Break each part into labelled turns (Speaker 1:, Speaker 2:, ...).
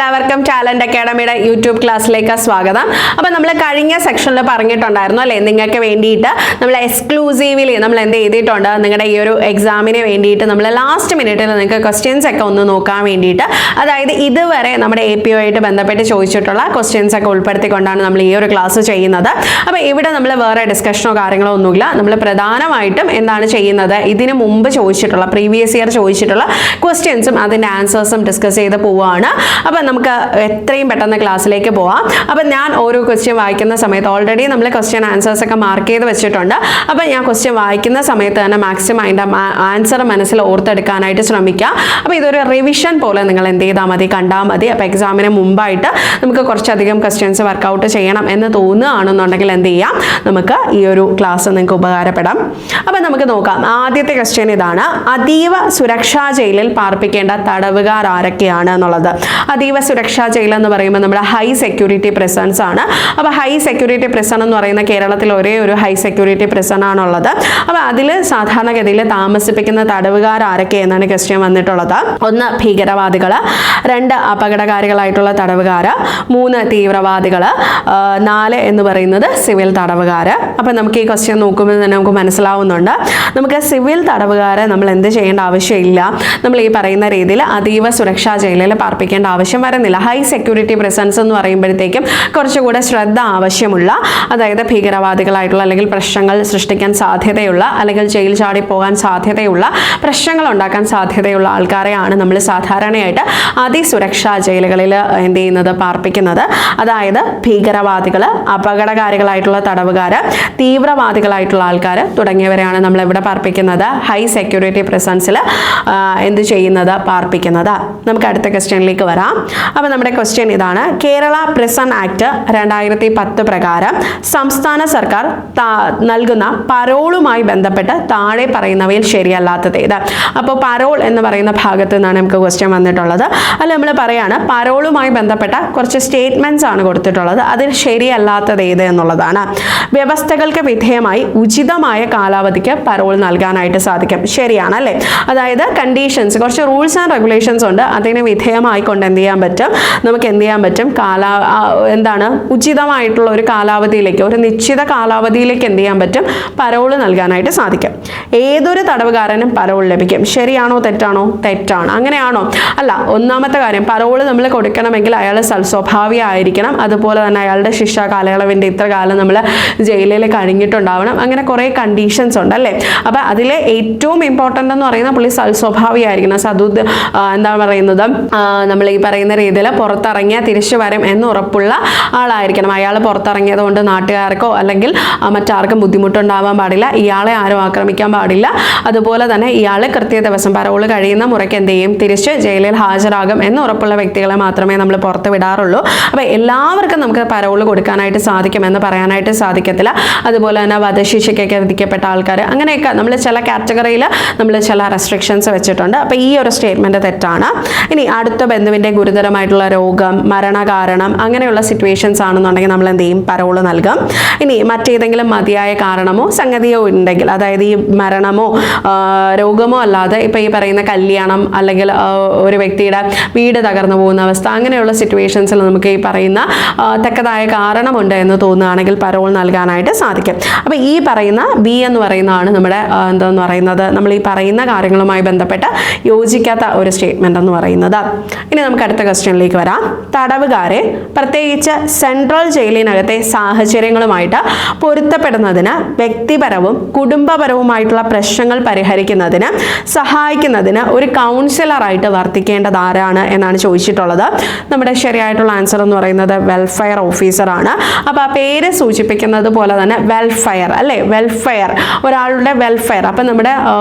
Speaker 1: എല്ലാവർക്കും talent അക്കാഡമിയുടെ YouTube ക്ലാസ്സിലേക്ക് സ്വാഗതം. അപ്പോൾ നമ്മൾ കഴിഞ്ഞ സെക്ഷനിൽ പറഞ്ഞിട്ടുണ്ടായിരുന്നു അല്ലേ, നിങ്ങൾക്ക് വേണ്ടിയിട്ട് നമ്മൾ എക്സ്ക്ലൂസീവ്ലി നമ്മൾ എന്ത് ചെയ്തിട്ടുണ്ട്, നിങ്ങളുടെ ഈ ഒരു എക്സാമിന് വേണ്ടിയിട്ട് നമ്മൾ ലാസ്റ്റ് മിനിറ്റിൽ നിങ്ങൾക്ക് ക്വസ്റ്റ്യൻസ് ഒക്കെ ഒന്ന് നോക്കാൻ വേണ്ടിയിട്ട്, അതായത് ഇതുവരെ നമ്മുടെ APO ആയിട്ട് ബന്ധപ്പെട്ട് ചോദിച്ചിട്ടുള്ള ക്വസ്റ്റ്യൻസ് ഒക്കെ ഉൾപ്പെടുത്തിക്കൊണ്ടാണ് നമ്മൾ ഈ ഒരു ക്ലാസ് ചെയ്യുന്നത്. അപ്പോൾ ഇവിടെ നമ്മൾ വേറെ ഡിസ്കഷനോ കാര്യങ്ങളോ ഒന്നുമില്ല. നമ്മൾ പ്രധാനമായിട്ടും എന്താണ് ചെയ്യുന്നത്, ഇതിനു മുമ്പ് ചോദിച്ചിട്ടുള്ള പ്രീവിയസ് ഇയർ ചോദിച്ചിട്ടുള്ള ക്വസ്റ്റ്യൻസും അതിൻ്റെ ആൻസേഴ്സും ഡിസ്കസ് ചെയ്ത് പോവുകയാണ്. അപ്പം നമുക്ക് എത്രയും പെട്ടെന്ന് ക്ലാസ്സിലേക്ക് പോവാം. അപ്പം ഞാൻ ഓരോ ക്വസ്റ്റ്യൻ വായിക്കുന്ന സമയത്ത് ഓൾറെഡി നമ്മൾ ക്വസ്റ്റ്യൻ ആൻസേഴ്സ് ഒക്കെ മാർക്ക് ചെയ്ത് വെച്ചിട്ടുണ്ട്. അപ്പം ഞാൻ ക്വസ്റ്റ്യൻ വായിക്കുന്ന സമയത്ത് തന്നെ മാക്സിമം അതിൻ്റെ ആൻസർ മനസ്സിൽ ഓർത്തെടുക്കാനായിട്ട് ശ്രമിക്കുക. അപ്പോൾ ഇതൊരു റിവിഷൻ പോലെ നിങ്ങൾ എന്ത് ചെയ്താൽ മതി, കണ്ടാൽ മതി. അപ്പോൾ എക്സാമിന് മുമ്പായിട്ട് നമുക്ക് കുറച്ചധികം ക്വസ്റ്റ്യൻസ് വർക്കൗട്ട് ചെയ്യണം എന്ന് തോന്നുകയാണെന്നുണ്ടെങ്കിൽ എന്ത് ചെയ്യാം, നമുക്ക് ഈ ഒരു ക്ലാസ് നിങ്ങൾക്ക് ഉപകാരപ്പെടാം. അപ്പം നമുക്ക് നോക്കാം. ആദ്യത്തെ ക്വസ്റ്റ്യൻ ഇതാണ്: അതീവ സുരക്ഷാ ജയിലിൽ പാർപ്പിക്കേണ്ട തടവുകാർ ആരൊക്കെയാണ് എന്നുള്ളത്. അതീവ സുരക്ഷാ ജയിൽ എന്ന് പറയുമ്പോൾ നമ്മുടെ ഹൈ സെക്യൂരിറ്റി പ്രിസൺസ് ആണ്. അപ്പോൾ ഹൈ സെക്യൂരിറ്റി പ്രിസൺ എന്ന് പറയുന്ന കേരളത്തിൽ ഒരേ ഒരു ഹൈ സെക്യൂരിറ്റി പ്രിസൺ ആണുള്ളത്. അപ്പോൾ അതിൽ സാധാരണഗതിയിൽ താമസിപ്പിക്കുന്ന തടവുകാർ ആരൊക്കെ എന്നാണ് ക്വസ്റ്റ്യൻ വന്നിട്ടുള്ളത്. 1 ഭീകരവാദികൾ, 2 അപകടകാരികളായിട്ടുള്ള തടവുകാർ, 3 തീവ്രവാദികൾ, 4 എന്ന് പറയുന്നത് സിവിൽ തടവുകാർ. അപ്പം നമുക്ക് ഈ ക്വസ്റ്റ്യൻ നോക്കുമ്പോൾ തന്നെ നമുക്ക് മനസ്സിലാവുന്നുണ്ട്, നമുക്ക് സിവിൽ തടവുകാരെ നമ്മൾ എന്ത് ചെയ്യേണ്ട ആവശ്യമില്ല. നമ്മൾ ഈ പറയുന്ന രീതിയിൽ അതീവ സുരക്ഷാ ജയിലിൽ പാർപ്പിക്കേണ്ട ആവശ്യം വരുന്നില്ല. ഹൈ സെക്യൂരിറ്റി പ്രസൻസ് എന്ന് പറയുമ്പോഴത്തേക്കും കുറച്ചുകൂടെ ശ്രദ്ധ ആവശ്യമുള്ള, അതായത് ഭീകരവാദികളായിട്ടുള്ള അല്ലെങ്കിൽ പ്രശ്നങ്ങൾ സൃഷ്ടിക്കാൻ സാധ്യതയുള്ള അല്ലെങ്കിൽ ജയിൽ ചാടി പോകാൻ സാധ്യതയുള്ള, പ്രശ്നങ്ങൾ ഉണ്ടാക്കാൻ സാധ്യതയുള്ള ആൾക്കാരെയാണ് നമ്മൾ സാധാരണയായിട്ട് അതിസുരക്ഷാ ജയിലുകളിൽ എന്ത് ചെയ്യുന്നത്, പാർപ്പിക്കുന്നത്. അതായത് ഭീകരവാദികൾ, അപകടകാരികളായിട്ടുള്ള തടവുകാർ, തീവ്രവാദികളായിട്ടുള്ള ആൾക്കാർ തുടങ്ങിയവരെയാണ് നമ്മൾ ഇവിടെ പാർപ്പിക്കുന്നത്, ഹൈ സെക്യൂരിറ്റി പ്രസൻസിൽ എന്ത് ചെയ്യുന്നത്, പാർപ്പിക്കുന്നത്. നമുക്ക് അടുത്ത ക്വസ്റ്റ്യനിലേക്ക് വരാം. അപ്പോൾ നമ്മുടെ ക്വസ്റ്റ്യൻ ഇതാണ്: കേരള പ്രിസൺ ആക്ട് 2010 പ്രകാരം സംസ്ഥാന സർക്കാർ നൽകുന്ന പരോളുമായി ബന്ധപ്പെട്ട് താഴെ പറയുന്നവയിൽ ശരിയല്ലാത്തത് ഏത്? അപ്പോൾ പരോൾ എന്ന് പറയുന്ന ഭാഗത്ത് നിന്നാണ് നമുക്ക് ക്വസ്റ്റ്യൻ വന്നിട്ടുള്ളത്. അല്ല, നമ്മൾ പറയാണ് പരോളുമായി ബന്ധപ്പെട്ട കുറച്ച് സ്റ്റേറ്റ്മെന്റ്സ് ആണ് കൊടുത്തിട്ടുള്ളത്, അതിൽ ശരിയല്ലാത്തത് ഏത് എന്നുള്ളതാണ്. വ്യവസ്ഥകൾക്ക് വിധേയമായി ഉചിതമായ കാലാവധിക്ക് പരോൾ നൽകാനായിട്ട് സാധിക്കും. ശരിയാണ് അല്ലേ? അതായത് കണ്ടീഷൻസ്, കുറച്ച് റൂൾസ് ആൻഡ് റെഗുലേഷൻസ് ഉണ്ട്, അതിന് വിധേയമായിക്കൊണ്ട് എന്ത് ചെയ്യാൻ പറ്റും, നമുക്ക് എന്ത് ചെയ്യാൻ പറ്റും, എന്താണ് ഉചിതമായിട്ടുള്ള ഒരു കാലാവധിയിലേക്ക്, ഒരു നിശ്ചിത കാലാവധിയിലേക്ക് എന്ത് ചെയ്യാൻ പറ്റും, പരോൾ നൽകാനായിട്ട് സാധിക്കും. ഏതൊരു തടവുകാരനും പരോൾ ലഭിക്കും. ശരിയാണോ തെറ്റാണോ? തെറ്റാണ്. അങ്ങനെയാണോ? അല്ല. ഒന്നാമത്തെ കാര്യം, പരോൾ നമ്മൾ കൊടുക്കണമെങ്കിൽ അയാൾ സൽസ്വഭാവിയായിരിക്കണം, അതുപോലെ തന്നെ അയാളുടെ ശിക്ഷാ കാലയളവിൻ്റെ ഇത്ര കാലം നമ്മൾ ജയിലിൽ കഴിഞ്ഞിട്ടുണ്ടാവണം. അങ്ങനെ കുറേ കണ്ടീഷൻസ് ഉണ്ട് അല്ലേ? അപ്പം അതിലെ ഏറ്റവും ഇമ്പോർട്ടൻ്റ് എന്ന് പറയുന്നത് പുള്ളി സൽസ്വഭാവിയായിരിക്കണം, എന്താ പറയുന്നത്, നമ്മൾ ഈ പറയുന്ന രീതിയിൽ പുറത്തിറങ്ങിയാൽ തിരിച്ചു വരും എന്ന് ഉറപ്പുള്ള ആളായിരിക്കണം. അയാൾ പുറത്തിറങ്ങിയത് കൊണ്ട് നാട്ടുകാർക്കോ അല്ലെങ്കിൽ മറ്റാർക്കും ബുദ്ധിമുട്ടുണ്ടാവാൻ പാടില്ല, ഇയാളെ ആരും ആക്രമിക്കാൻ പാടില്ല. അതുപോലെ തന്നെ ഇയാൾ കൃത്യ ദിവസം പരോൾ കഴിയുന്ന മുറയ്ക്ക് എന്ത് ചെയ്യും, തിരിച്ച് ജയിലിൽ ഹാജരാകും എന്ന് ഉറപ്പുള്ള വ്യക്തികളെ മാത്രമേ നമ്മൾ പുറത്ത് വിടാറുള്ളൂ. അപ്പോൾ എല്ലാവർക്കും നമുക്ക് പരോൾ കൊടുക്കാനായിട്ട് സാധിക്കുമെന്ന് പറയാനായിട്ട് സാധിക്കത്തില്ല. അതുപോലെ തന്നെ വധശിക്ഷയ്ക്കൊക്കെ വിധിക്കപ്പെട്ട ആൾക്കാർ, അങ്ങനെയൊക്കെ നമ്മൾ ചില കാറ്റഗറിയിൽ നമ്മൾ ചില റെസ്ട്രിക്ഷൻസ് വെച്ചിട്ടുണ്ട്. അപ്പോൾ ഈ ഒരു സ്റ്റേറ്റ്മെൻറ്റ് തെറ്റാണ്. ഇനി അടുത്ത ബന്ധുവിൻ്റെ ഗുരുതരമായിട്ടുള്ള രോഗം, മരണകാരണം, അങ്ങനെയുള്ള സിറ്റുവേഷൻസ് ആണെന്നുണ്ടെങ്കിൽ നമ്മൾ എന്ത് ചെയ്യും, പരോൾ നൽകും. ഇനി മറ്റേതെങ്കിലും മതിയായ കാരണമോ സംഗതിയോ ഉണ്ടെങ്കിൽ, അതായത് ഈ മരണമോ രോഗമോ അല്ലാതെ ഇപ്പോൾ ഈ പറയുന്ന കല്യാണം അല്ലെങ്കിൽ ഒരു വ്യക്തിയുടെ വീട് തകർന്നു പോകുന്ന അവസ്ഥ, അങ്ങനെയുള്ള സിറ്റുവേഷൻസിൽ നമുക്ക് ഈ പറയുന്ന തക്കതായ കാരണമുണ്ട് എന്ന് തോന്നുകയാണെങ്കിൽ പരോൾ നൽകാനായിട്ട് സാധിക്കും. അപ്പോൾ ഈ പറയുന്ന ബി എന്ന് പറയുന്നതാണ് നമ്മുടെ എന്താന്ന് പറയുന്നത്, നമ്മൾ ഈ പറയുന്ന കാര്യങ്ങളുമായി ബന്ധപ്പെട്ട് യോജിക്കാത്ത ഒരു സ്റ്റേറ്റ്മെന്റ് എന്ന് പറയുന്നത്. ഇനി നമുക്ക് അടുത്ത ക്വസ്റ്റ്യനിലേക്ക് വരാം. തടവുകാരെ പ്രത്യേകിച്ച് സെൻട്രൽ ജയിലിനകത്തെ സാഹചര്യങ്ങളുമായിട്ട് പൊരുത്തപ്പെടുന്നതിന്, വ്യക്തിപരവും കുടുംബപരവുമായിട്ടുള്ള പ്രശ്നങ്ങൾ പരിഹരിക്കുന്നതിന് സഹായിക്കുന്നതിന് ഒരു കൗൺസിലറായിട്ട് വർത്തിക്കേണ്ടത് ആരാണ് എന്നാണ് ചോദിച്ചിട്ടുള്ളത്. നമ്മുടെ ശരിയായിട്ടുള്ള ആൻസർ എന്ന് പറയുന്നത് വെൽഫെയർ ഓഫീസർ ആണ്. അപ്പോൾ ആ പേര് സൂചിപ്പിക്കുന്നത് പോലെ തന്നെ വെൽഫെയർ അല്ലേ, വെൽഫെയർ, ഒരാളുടെ വെൽഫെയർ. അപ്പം നമ്മുടെ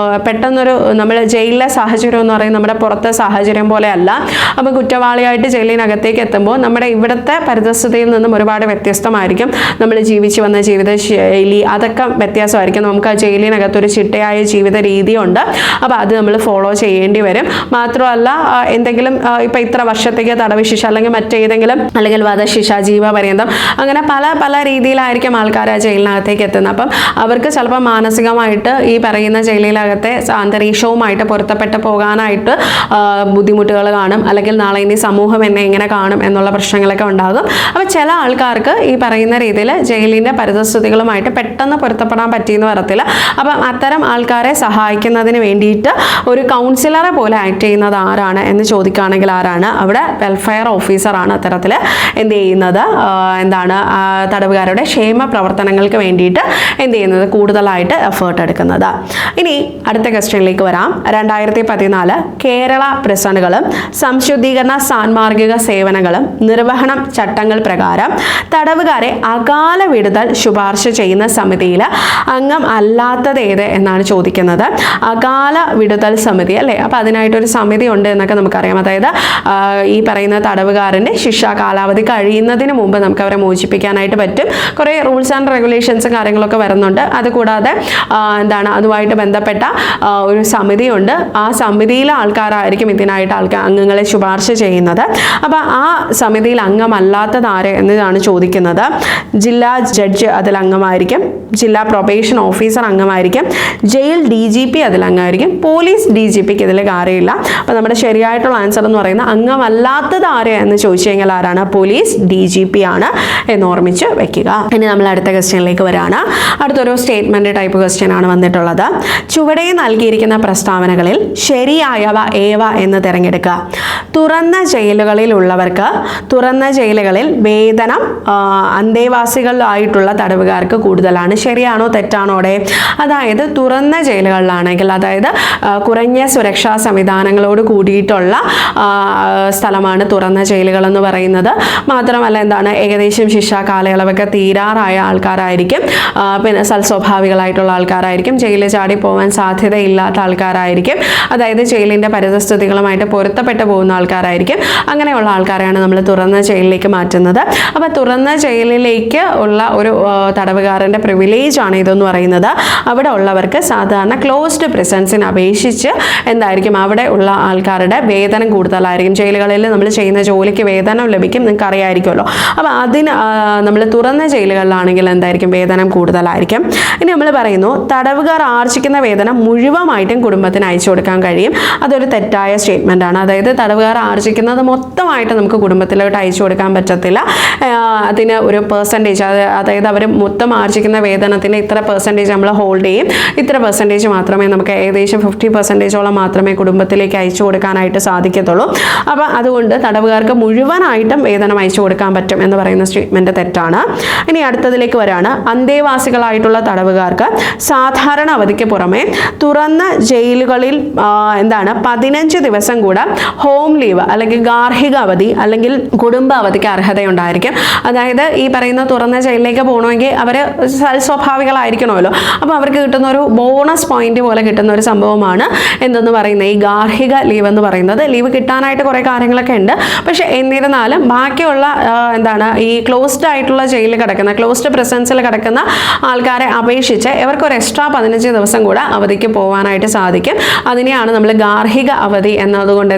Speaker 1: പെട്ടെന്നൊരു നമ്മൾ ജയിലിലെ സാഹചര്യം എന്ന് പറയുന്നത് നമ്മുടെ പുറത്തെ സാഹചര്യം പോലെ അല്ല. അപ്പം കുറ്റവാളിയായിട്ട് ജയിലിനകത്തേക്ക് എത്തുമ്പോൾ നമ്മുടെ ഇവിടുത്തെ പരിതസ്ഥിതിയിൽ നിന്നും ഒരുപാട് വ്യത്യസ്തമായിരിക്കും. നമ്മൾ ജീവിച്ചു വന്ന ജീവിത ശൈലി, അതൊക്കെ വ്യത്യാസമായിരിക്കും. നമുക്ക് ആ ജയിലിനകത്തൊരു ചിട്ടയായ ജീവിത രീതിയുണ്ട്. അപ്പോൾ അത് നമ്മൾ ഫോളോ ചെയ്യേണ്ടി വരും. മാത്രമല്ല എന്തെങ്കിലും ഇപ്പം ഇത്ര വർഷത്തേക്ക് തടവ് ശിക്ഷ അല്ലെങ്കിൽ മറ്റേതെങ്കിലും അല്ലെങ്കിൽ വധശിക്ഷ, ജീവപര്യന്തം, അങ്ങനെ പല പല രീതിയിലായിരിക്കും ആൾക്കാർ ആ ജയിലിനകത്തേക്ക് എത്തുന്നത്. അപ്പം അവർക്ക് ചിലപ്പോൾ മാനസികമായിട്ട് ഈ പറയുന്ന ജയിലിനകത്തെ അന്തരീക്ഷവുമായിട്ട് പൊരുത്തപ്പെട്ട് പോകാനായിട്ട് ബുദ്ധിമുട്ടുകൾ കാണും. അല്ലെങ്കിൽ നാളെ ഇനി സമൂഹം എന്നെ എങ്ങനെ കാണും എന്നുള്ള പ്രശ്നങ്ങളൊക്കെ ഉണ്ടാകും. അപ്പോൾ ചില ആൾക്കാർക്ക് ഈ പറയുന്ന രീതിയിൽ ജയിലിൻ്റെ പരിതസ്ഥിതികളുമായിട്ട് പെട്ടെന്ന് പൊരുത്തപ്പെടാൻ പറ്റിയെന്ന് വരത്തില്ല. അപ്പം അത്തരം ആൾക്കാരെ സഹായിക്കുന്നതിന് വേണ്ടിയിട്ട് ഒരു കൗൺസിലറെ പോലെ ആക്ട് ചെയ്യുന്നത് ആരാണ് എന്ന് ചോദിക്കുകയാണെങ്കിൽ ആരാണ്? അവിടെ വെൽഫെയർ ഓഫീസറാണ് അത്തരത്തിൽ എന്ത് ചെയ്യുന്നത്, തടവുകാരുടെ ക്ഷേമ പ്രവർത്തനങ്ങൾക്ക് വേണ്ടിയിട്ട് എന്ത് ചെയ്യുന്നത്, കൂടുതലായിട്ട് എഫേർട്ട് എടുക്കുന്നത്. ഇനി അടുത്ത ക്വസ്റ്റ്യനിലേക്ക് വരാം. 2014 കേരള പ്രിസണുകളും സംശുദ്ധീകരണ സാൻമാർഗിക സേവനങ്ങളും നിർവഹണം ചട്ടങ്ങൾ പ്രകാരം തടവുകാരെ അകാല വിടുതൽ ശുപാർശ ചെയ്യുന്ന സമിതിയിൽ അംഗം അല്ലാത്തത് ഏത് എന്നാണ് ചോദിക്കുന്നത്. അകാല വിടുതൽ സമിതി അല്ലേ? അപ്പോൾ അതിനായിട്ടൊരു സമിതി ഉണ്ട് എന്നൊക്കെ നമുക്കറിയാം. അതായത് ഈ പറയുന്ന തടവുകാരൻ്റെ ശിക്ഷാ കാലാവധി കഴിയുന്നതിന് മുമ്പ് നമുക്ക് അവരെ മോചിപ്പിക്കാനായിട്ട് പറ്റും. കുറേ റൂൾസ് ആൻഡ് റെഗുലേഷൻസും കാര്യങ്ങളൊക്കെ വരുന്നുണ്ട്. അതുകൂടാതെ അതുമായിട്ട് ബന്ധപ്പെട്ട ഒരു സമിതിയുണ്ട്. ആ സമിതിയിലെ ആൾക്കാരായിരിക്കും ഇതിനായിട്ട് അംഗങ്ങളെ ശുപാർശ ചെയ്യുന്നത്. അപ്പോൾ ആ സമിതിയിൽ അംഗമല്ലാത്തത് ആര് എന്നതാണ് ചോദിക്കുന്നത്. ജില്ലാ ജഡ്ജ് അതിൽ അംഗമായിരിക്കും, ജില്ലാ പ്രൊബേഷൻ ഓഫീസർ അംഗമായിരിക്കും, ജയിൽ DGP അതിൽ അംഗമായിരിക്കും, പോലീസ് DGPക്ക് ഇതിൽ കാര്യമില്ല. അപ്പോൾ നമ്മുടെ ശരിയായിട്ടുള്ള ആൻസർ എന്ന് പറയുന്നത് അംഗമല്ലാത്തത് ആര് എന്ന് ചോദിച്ചു കഴിഞ്ഞാൽ ആരാണ്? പോലീസ് DGP ആണ് എന്ന് ഓർമ്മിച്ച് വെക്കുക. ഇനി നമ്മൾ അടുത്ത ക്വസ്റ്റ്യനിലേക്ക് വരാണ്. അടുത്തൊരു സ്റ്റേറ്റ്മെന്റ് ടൈപ്പ് ക്വസ്റ്റ്യൻ ആണ് വന്നിട്ടുള്ളത്. ചുവടെ നൽകിയിരിക്കുന്ന പ്രസ്താവനകളിൽ ശരിയായവ ഏവ എന്ന് തിരഞ്ഞെടുക്കുക. തുറന്ന ജയിലുകളിൽ വേതനം അന്തേവാസികളായിട്ടുള്ള തടവുകാർക്ക് കൂടുതലാണ്. ശരിയാണോ തെറ്റാണോ? അതായത് തുറന്ന ജയിലുകളിലാണെങ്കിൽ, അതായത് കുറഞ്ഞ സുരക്ഷാ സംവിധാനങ്ങളോട് കൂടിയിട്ടുള്ള സ്ഥലമാണ് തുറന്ന ജയിലുകൾ എന്ന് പറയുന്നത്. മാത്രമല്ല ഏകദേശം ശിക്ഷാ കാലയളവൊക്കെ തീരാറായ ആൾക്കാരായിരിക്കും, പിന്നെ സൽസ്വഭാവികളായിട്ടുള്ള ആൾക്കാരായിരിക്കും, ജയിലിൽ ചാടി പോകാൻ സാധ്യതയില്ലാത്ത ആൾക്കാരായിരിക്കും, അതായത് ജയിലിൻ്റെ പരിതസ്ഥിതികളുമായിട്ട് പൊരുത്തപ്പെട്ടു പോകുന്ന ആൾക്കാരായിരിക്കും. അങ്ങനെയുള്ള ആൾക്കാരെയാണ് നമ്മൾ തുറന്ന ജയിലിലേക്ക് മാറ്റുന്നത്. അപ്പോൾ തുറന്ന ജയിലിലേക്ക് ഉള്ള ഒരു തടവുകാരൻ്റെ പ്രിവിലേജ് ആണ് ഇതെന്ന് പറയുന്നത്. അവിടെ ഉള്ളവർക്ക് സാധാരണ ക്ലോസ്ഡ് പ്രിസൺസിനെ അപേക്ഷിച്ച് അവിടെ ഉള്ള ആൾക്കാരുടെ വേതനം കൂടുതലായിരിക്കും. ജയിലുകളിൽ നമ്മൾ ചെയ്യുന്ന ജോലിക്ക് വേതനം ലഭിക്കും, നിങ്ങൾക്ക് അറിയാമായിരിക്കുമല്ലോ. അപ്പോൾ അതിന് നമ്മൾ തുറന്ന ജയിലുകളിലാണെങ്കിൽ വേതനം കൂടുതലായിരിക്കും. ഇനി നമ്മൾ പറയുന്നു തടവുകാർ ആർജിക്കുന്ന വേതനം മുഴുവനായിട്ടും കുടുംബത്തിന് അയച്ചു കൊടുക്കാൻ കഴിയും. അതൊരു തെറ്റായ സ്റ്റേറ്റ്മെൻ്റ് ആണ്. അതായത് തടവുകാർ ആർജിക്കുന്നത് മൊത്തമായിട്ട് നമുക്ക് കുടുംബത്തിലോട്ട് അയച്ചു കൊടുക്കാൻ പറ്റത്തില്ല. അതിന് ഒരു പെർസെൻറ്റേജ്, അതായത് അവർ മൊത്തം ആർജിക്കുന്ന വേതനത്തിന് ഇത്ര പെർസെൻറ്റേജ് നമ്മൾ ഹോൾഡ് ചെയ്യും, ഇത്ര പെർസെൻറ്റേജ് മാത്രമേ നമുക്ക് ഏകദേശം 50% മാത്രമേ കുടുംബത്തിലേക്ക് അയച്ചു കൊടുക്കാനായിട്ട് സാധിക്കത്തുള്ളൂ. അപ്പോൾ അതുകൊണ്ട് തടവുകാർക്ക് മുഴുവനായിട്ടും വേതനം അയച്ചു കൊടുക്കാൻ പറ്റും എന്ന് പറയുന്ന സ്റ്റേറ്റ്മെൻറ്റ് തെറ്റാണ്. ഇനി അടുത്തതിലേക്ക് വരാണ്. അന്തേവാസികളായിട്ടുള്ള തടവുകാർക്ക് സാധാരണ അവധിക്ക് പുറമെ തുറന്ന ജയിലുകളിൽ 15 ദിവസം കൂടെ ഹോം ലീവ് അല്ലെങ്കിൽ ഗാർഹിക അവധി അല്ലെങ്കിൽ കുടുംബ അവധിക്ക് അർഹതയുണ്ടായിരിക്കും. അതായത് ഈ പറയുന്ന തുറന്ന ജയിലിലേക്ക് പോകണമെങ്കിൽ അവർ സൽസ്വഭാവികളായിരിക്കണമല്ലോ. അപ്പോൾ അവർക്ക് കിട്ടുന്ന ഒരു ബോണസ് പോയിന്റ് പോലെ കിട്ടുന്ന ഒരു സംഭവമാണ് എന്തെന്ന് പറയുന്നത്, ഈ ഗാർഹിക ലീവ് എന്ന് പറയുന്നത്. ലീവ് കിട്ടാനായിട്ട് കുറേ കാര്യങ്ങളൊക്കെ ഉണ്ട്. പക്ഷെ എന്നിരുന്നാലും ബാക്കിയുള്ള ഈ ക്ലോസ്ഡ് ആയിട്ടുള്ള ജയിലിൽ കിടക്കുന്ന, ക്ലോസ്ഡ് പ്രിസൺസിൽ കിടക്കുന്ന ആൾക്കാരെ അപേക്ഷിച്ച് ഇവർക്കൊരു എക്സ്ട്രാ 15 ദിവസം കൂടെ അവധിക്ക് പോകാനായിട്ട് സാധിക്കും. അതിനെയാണ് നമ്മൾ ഗാർഹിക അവധി എന്നതുകൊണ്ട്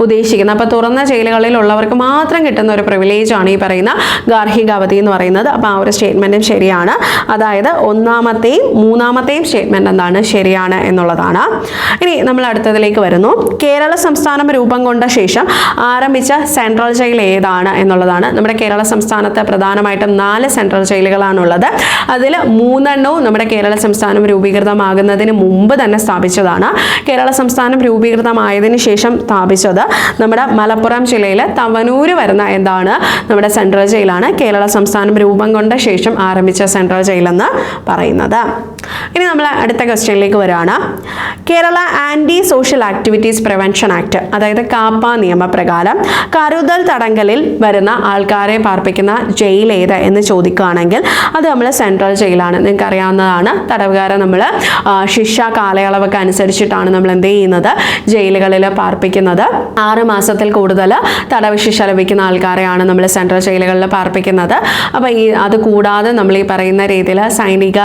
Speaker 1: ഉദ്ദേശിക്കുന്നത്. അപ്പോൾ തുറന്ന ജയിലുകളിലുള്ളവർക്ക് മാത്രം കിട്ടുന്ന ഒരു പ്രിവിലേജ് ആണ് ഈ പറയുന്ന ഗാർഹിക അവധി എന്ന് പറയുന്നത്. അപ്പോൾ ആ ഒരു സ്റ്റേറ്റ്മെൻറ്റും ശരിയാണ്. അതായത് ഒന്നാമത്തെയും മൂന്നാമത്തെയും സ്റ്റേറ്റ്മെൻറ്റ് ശരിയാണ് എന്നുള്ളതാണ്. ഇനി നമ്മൾ അടുത്തതിലേക്ക് വരുന്നു. കേരള സംസ്ഥാനം രൂപം കൊണ്ട ശേഷം ആരംഭിച്ച സെൻട്രൽ ജയിൽ ഏതാണ് എന്നുള്ളതാണ്. നമ്മുടെ കേരള സംസ്ഥാനത്ത് പ്രധാനമായിട്ടും 4 സെൻട്രൽ ജയിലുകളാണുള്ളത്. അതിൽ 3 എണ്ണവും നമ്മുടെ കേരള സംസ്ഥാനം രൂപീകൃതമാകുന്നതിന് മുമ്പ് തന്നെ സ്ഥാപിച്ചതാണ്. കേരള സംസ്ഥാനം രൂപീകൃതമായതിനു ശേഷം സ്ഥാപിച്ചത് നമ്മുടെ മലപ്പുറം ജില്ലയിലെ തവനൂര് വരുന്ന നമ്മുടെ സെൻട്രൽ ജയിലാണ്. കേരള സംസ്ഥാനം രൂപം കൊണ്ട ശേഷം ആരംഭിച്ച സെൻട്രൽ ജയിലെന്ന് പറയുന്നത്. ഇനി നമ്മൾ അടുത്ത ക്വസ്റ്റ്യനിലേക്ക് വരികയാണ്. Kerala anti social activities prevention act, അതായത് കാപ്പ നിയമപ്രകാരം കരുതൽ തടങ്കലിൽ വരുന്ന ആൾക്കാരെ പാർപ്പിക്കുന്ന ജയിൽ ഏത് എന്ന് ചോദിക്കുകയാണെങ്കിൽ അത് നമ്മൾ സെൻട്രൽ ജയിലാണ്. നിങ്ങൾക്ക് അറിയാവുന്നതാണ്. തടവുകാരെ നമ്മൾ ശിക്ഷാ കാലയളവൊക്കെ അനുസരിച്ചിട്ടാണ് നമ്മൾ എന്ത് ചെയ്യുന്നത്, ജയിലുകളിൽ പാർപ്പിക്കുന്നത്. 6 മാസത്തിൽ കൂടുതൽ തടവ് ശിക്ഷ ലഭിക്കുന്ന ആൾക്കാരെയാണ് നമ്മൾ സെൻട്രൽ ജയിലുകളിൽ പാർപ്പിക്കുന്നത്. അപ്പോൾ അത് കൂടാതെ നമ്മൾ ഈ പറയുന്ന രീതിയിൽ സൈനിക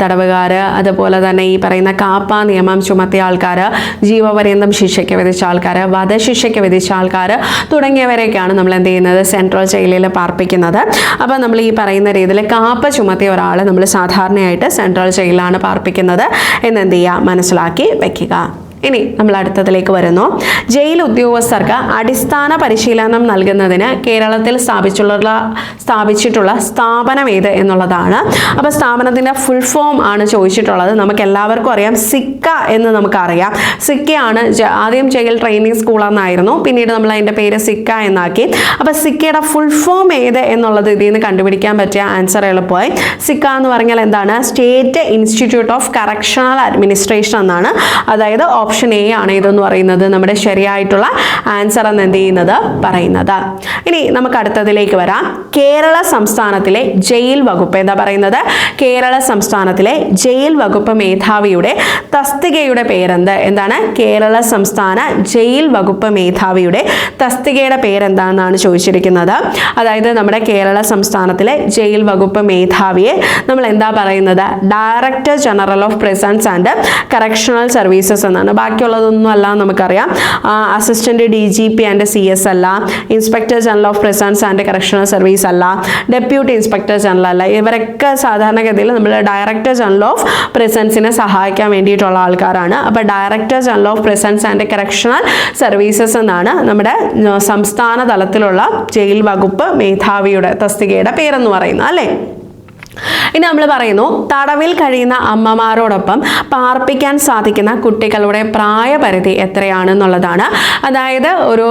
Speaker 1: തടവുകാർ, അതുപോലെ തന്നെ ഈ പറയുന്ന കാപ്പ നിയമം ചുമത്തിയ ആൾക്കാർ, ജീവപര്യന്തം ശിക്ഷയ്ക്ക് വിധിച്ച ആൾക്കാർ, വധശിക്ഷയ്ക്ക് വിധിച്ച ആൾക്കാർ തുടങ്ങിയവരെയൊക്കെയാണ് നമ്മൾ എന്ത് ചെയ്യുന്നത്, സെൻട്രൽ ജയിലിൽ പാർപ്പിക്കുന്നത്. അപ്പോൾ നമ്മൾ ഈ പറയുന്ന രീതിയിൽ കാപ്പ ചുമത്തിയ ഒരാളെ നമ്മൾ സാധാരണയായിട്ട് സെൻട്രൽ ജയിലിലാണ് പാർപ്പിക്കുന്നത് എന്നെന്ത് ചെയ്യുക, മനസ്സിലാക്കി വെക്കുക. ഇനി നമ്മൾ അടുത്തതിലേക്ക് വരുന്നു. ജയിൽ ഉദ്യോഗസ്ഥർക്ക് അടിസ്ഥാന പരിശീലനം നൽകുന്നതിന് കേരളത്തിൽ സ്ഥാപിച്ചിട്ടുള്ള സ്ഥാപനം ഏത് എന്നുള്ളതാണ്. അപ്പോൾ സ്ഥാപനത്തിൻ്റെ ഫുൾ ഫോം ആണ് ചോദിച്ചിട്ടുള്ളത്. നമുക്ക് എല്ലാവർക്കും അറിയാം, സിക്ക എന്ന് നമുക്കറിയാം. സിക്കയാണ് ആദ്യം ജയിൽ ട്രെയിനിങ് സ്കൂൾ എന്നായിരുന്നു, പിന്നീട് നമ്മൾ അതിൻ്റെ പേര് സിക്ക എന്നാക്കി. അപ്പോൾ സിക്കയുടെ ഫുൾ ഫോം ഏത് എന്നുള്ളത് ഇതിൽ നിന്ന് കണ്ടുപിടിക്കാൻ പറ്റിയ ആൻസർ എളുപ്പമായി. സിക്ക എന്ന് പറഞ്ഞാൽ എന്താണ്? State institute of correctional administration എന്നാണ്. അതായത് ഓപ്ഷൻ എ ആണ് ഇതെന്ന് പറയുന്നത് നമ്മുടെ ശരിയായിട്ടുള്ള ആൻസർ എന്ന് എന്ത് ചെയ്യുന്നത് പറയുന്നത്. ഇനി നമുക്ക് അടുത്തതിലേക്ക് വരാം. കേരള സംസ്ഥാനത്തിലെ ജയിൽ വകുപ്പ് എന്താ പറയുന്നത്? കേരള സംസ്ഥാനത്തിലെ ജയിൽ വകുപ്പ് മേധാവിയുടെ തസ്തികയുടെ പേരെന്ത്? എന്താണ്? കേരള സംസ്ഥാന ജയിൽ വകുപ്പ് മേധാവിയുടെ തസ്തികയുടെ പേരെന്താണെന്നാണ് ചോദിച്ചിരിക്കുന്നത്. അതായത് നമ്മുടെ കേരള സംസ്ഥാനത്തിലെ ജയിൽ വകുപ്പ് മേധാവിയെ നമ്മൾ എന്താ പറയുന്നത്? Director general of prisons and correctional services എന്നാണ്. ബാക്കിയുള്ളതൊന്നും അല്ല നമുക്കറിയാം. അസിസ്റ്റന്റ് DGP ആൻഡ് CS അല്ല, inspector general of prisons and correctional service അല്ല, ഡെപ്യൂട്ടി ഇൻസ്പെക്ടർ ജനറൽ അല്ല. ഇവരൊക്കെ സാധാരണഗതിയിൽ നമ്മൾ ഡയറക്ടർ ജനറൽ ഓഫ് പ്രിസൺസിനെ സഹായിക്കാൻ വേണ്ടിയിട്ടുള്ള ആൾക്കാരാണ്. അപ്പോൾ director general of prisons and correctional services എന്നാണ് നമ്മുടെ സംസ്ഥാന തലത്തിലുള്ള ജയിൽ വകുപ്പ് മേധാവിയുടെ തസ്തികയുടെ പേരെന്ന് പറയുന്നത് അല്ലേ. ഇനി നമ്മൾ പറയുന്നു, തടവിൽ കഴിയുന്ന അമ്മമാരോടൊപ്പം പാർപ്പിക്കാൻ സാധിക്കുന്ന കുട്ടികളുടെ പ്രായപരിധി എത്രയാണെന്നുള്ളതാണ്. അതായത് ഒരു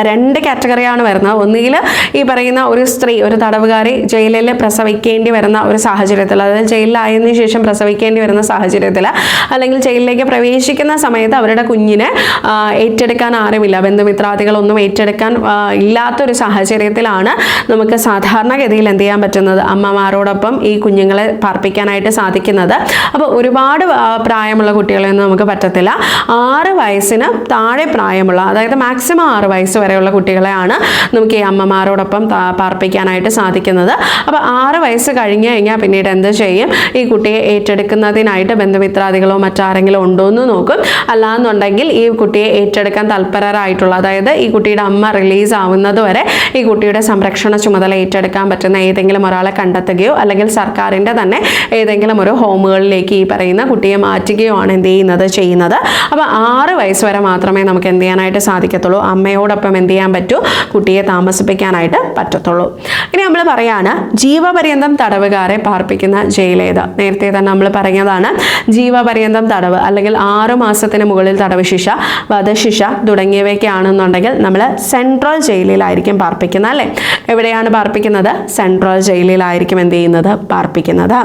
Speaker 1: രണ്ട് കാറ്റഗറിയാണ് വരുന്നത്. ഒന്നുകിൽ ഈ പറയുന്ന ഒരു സ്ത്രീ, ഒരു തടവുകാരി ജയിലിൽ പ്രസവിക്കേണ്ടി വരുന്ന ഒരു സാഹചര്യത്തിൽ, അതായത് ജയിലിലായതിനു ശേഷം പ്രസവിക്കേണ്ടി വരുന്ന സാഹചര്യത്തിൽ, അല്ലെങ്കിൽ ജയിലിലേക്ക് പ്രവേശിക്കുന്ന സമയത്ത് അവരുടെ കുഞ്ഞിനെ ഏറ്റെടുക്കാൻ ആരുമില്ല, ബന്ധുമിത്രാദികളൊന്നും ഏറ്റെടുക്കാൻ ഇല്ലാത്തൊരു സാഹചര്യത്തിലാണ് നമുക്ക് സാധാരണഗതിയിൽ എന്ത് ചെയ്യാൻ പറ്റുന്നത്? അമ്മമാരോടൊപ്പം ഈ കുഞ്ഞുങ്ങളെ പാർപ്പിക്കാനായിട്ട് സാധിക്കുന്നത്. അപ്പോൾ ഒരുപാട് പ്രായമുള്ള കുട്ടികളെയൊന്നും നമുക്ക് പറ്റത്തില്ല. 6 വയസ്സിന് താഴെ പ്രായമുള്ള, അതായത് മാക്സിമം 6 വയസ്സ് വരെയുള്ള കുട്ടികളെയാണ് നമുക്ക് ഈ അമ്മമാരോടൊപ്പം പാർപ്പിക്കാനായിട്ട് സാധിക്കുന്നത്. അപ്പോൾ 6 വയസ്സ് കഴിഞ്ഞ് കഴിഞ്ഞാൽ പിന്നീട് എന്ത് ചെയ്യും? ഈ കുട്ടിയെ ഏറ്റെടുക്കുന്നതിനായിട്ട് ബന്ധുമിത്രാദികളോ മറ്റാരെങ്കിലും ഉണ്ടോ എന്ന് നോക്കും. അല്ലാന്നുണ്ടെങ്കിൽ ഈ കുട്ടിയെ ഏറ്റെടുക്കാൻ തൽപരരായിട്ടുള്ള, അതായത് ഈ കുട്ടിയുടെ അമ്മ റിലീസ് ആവുന്നത് വരെ ഈ കുട്ടിയുടെ സംരക്ഷണ ചുമതല ഏറ്റെടുക്കാൻ പറ്റുന്ന ഏതെങ്കിലും ഒരാളെ കണ്ടെത്തുകയോ അല്ലെങ്കിൽ സർക്കാരിൻ്റെ തന്നെ ഏതെങ്കിലും ഒരു ഹോമുകളിലേക്ക് ഈ പറയുന്ന കുട്ടിയെ മാറ്റുകയോ ആണ് എന്ത് ചെയ്യുന്നത്. അപ്പോൾ 6 വയസ്സ് വരെ മാത്രമേ നമുക്ക് എന്ത് ചെയ്യാനായിട്ട് സാധിക്കത്തുള്ളൂ? അമ്മയോടൊപ്പം എന്ത് ചെയ്യാൻ പറ്റൂ? കുട്ടിയെ താമസിപ്പിക്കാനായിട്ട് പറ്റത്തുള്ളൂ. ഇനി നമ്മൾ പറയാണ്, ജീവപര്യന്തം തടവുകാരെ പാർപ്പിക്കുന്ന ജയിലേത്? നേരത്തെ തന്നെ നമ്മൾ പറഞ്ഞതാണ്, ജീവപര്യന്തം തടവ് അല്ലെങ്കിൽ 6 മാസത്തിന് മുകളിൽ തടവ് ശിക്ഷ, വധശിക്ഷ തുടങ്ങിയവയൊക്കെ ആണെന്നുണ്ടെങ്കിൽ നമ്മൾ സെൻട്രൽ ജയിലിലായിരിക്കും പാർപ്പിക്കുന്നത് അല്ലേ. എവിടെയാണ് പാർപ്പിക്കുന്നത്? സെൻട്രൽ ജയിലിലായിരിക്കും എന്ത് ചെയ്യുന്നത്? പാർപ്പിക്കുന്നത്.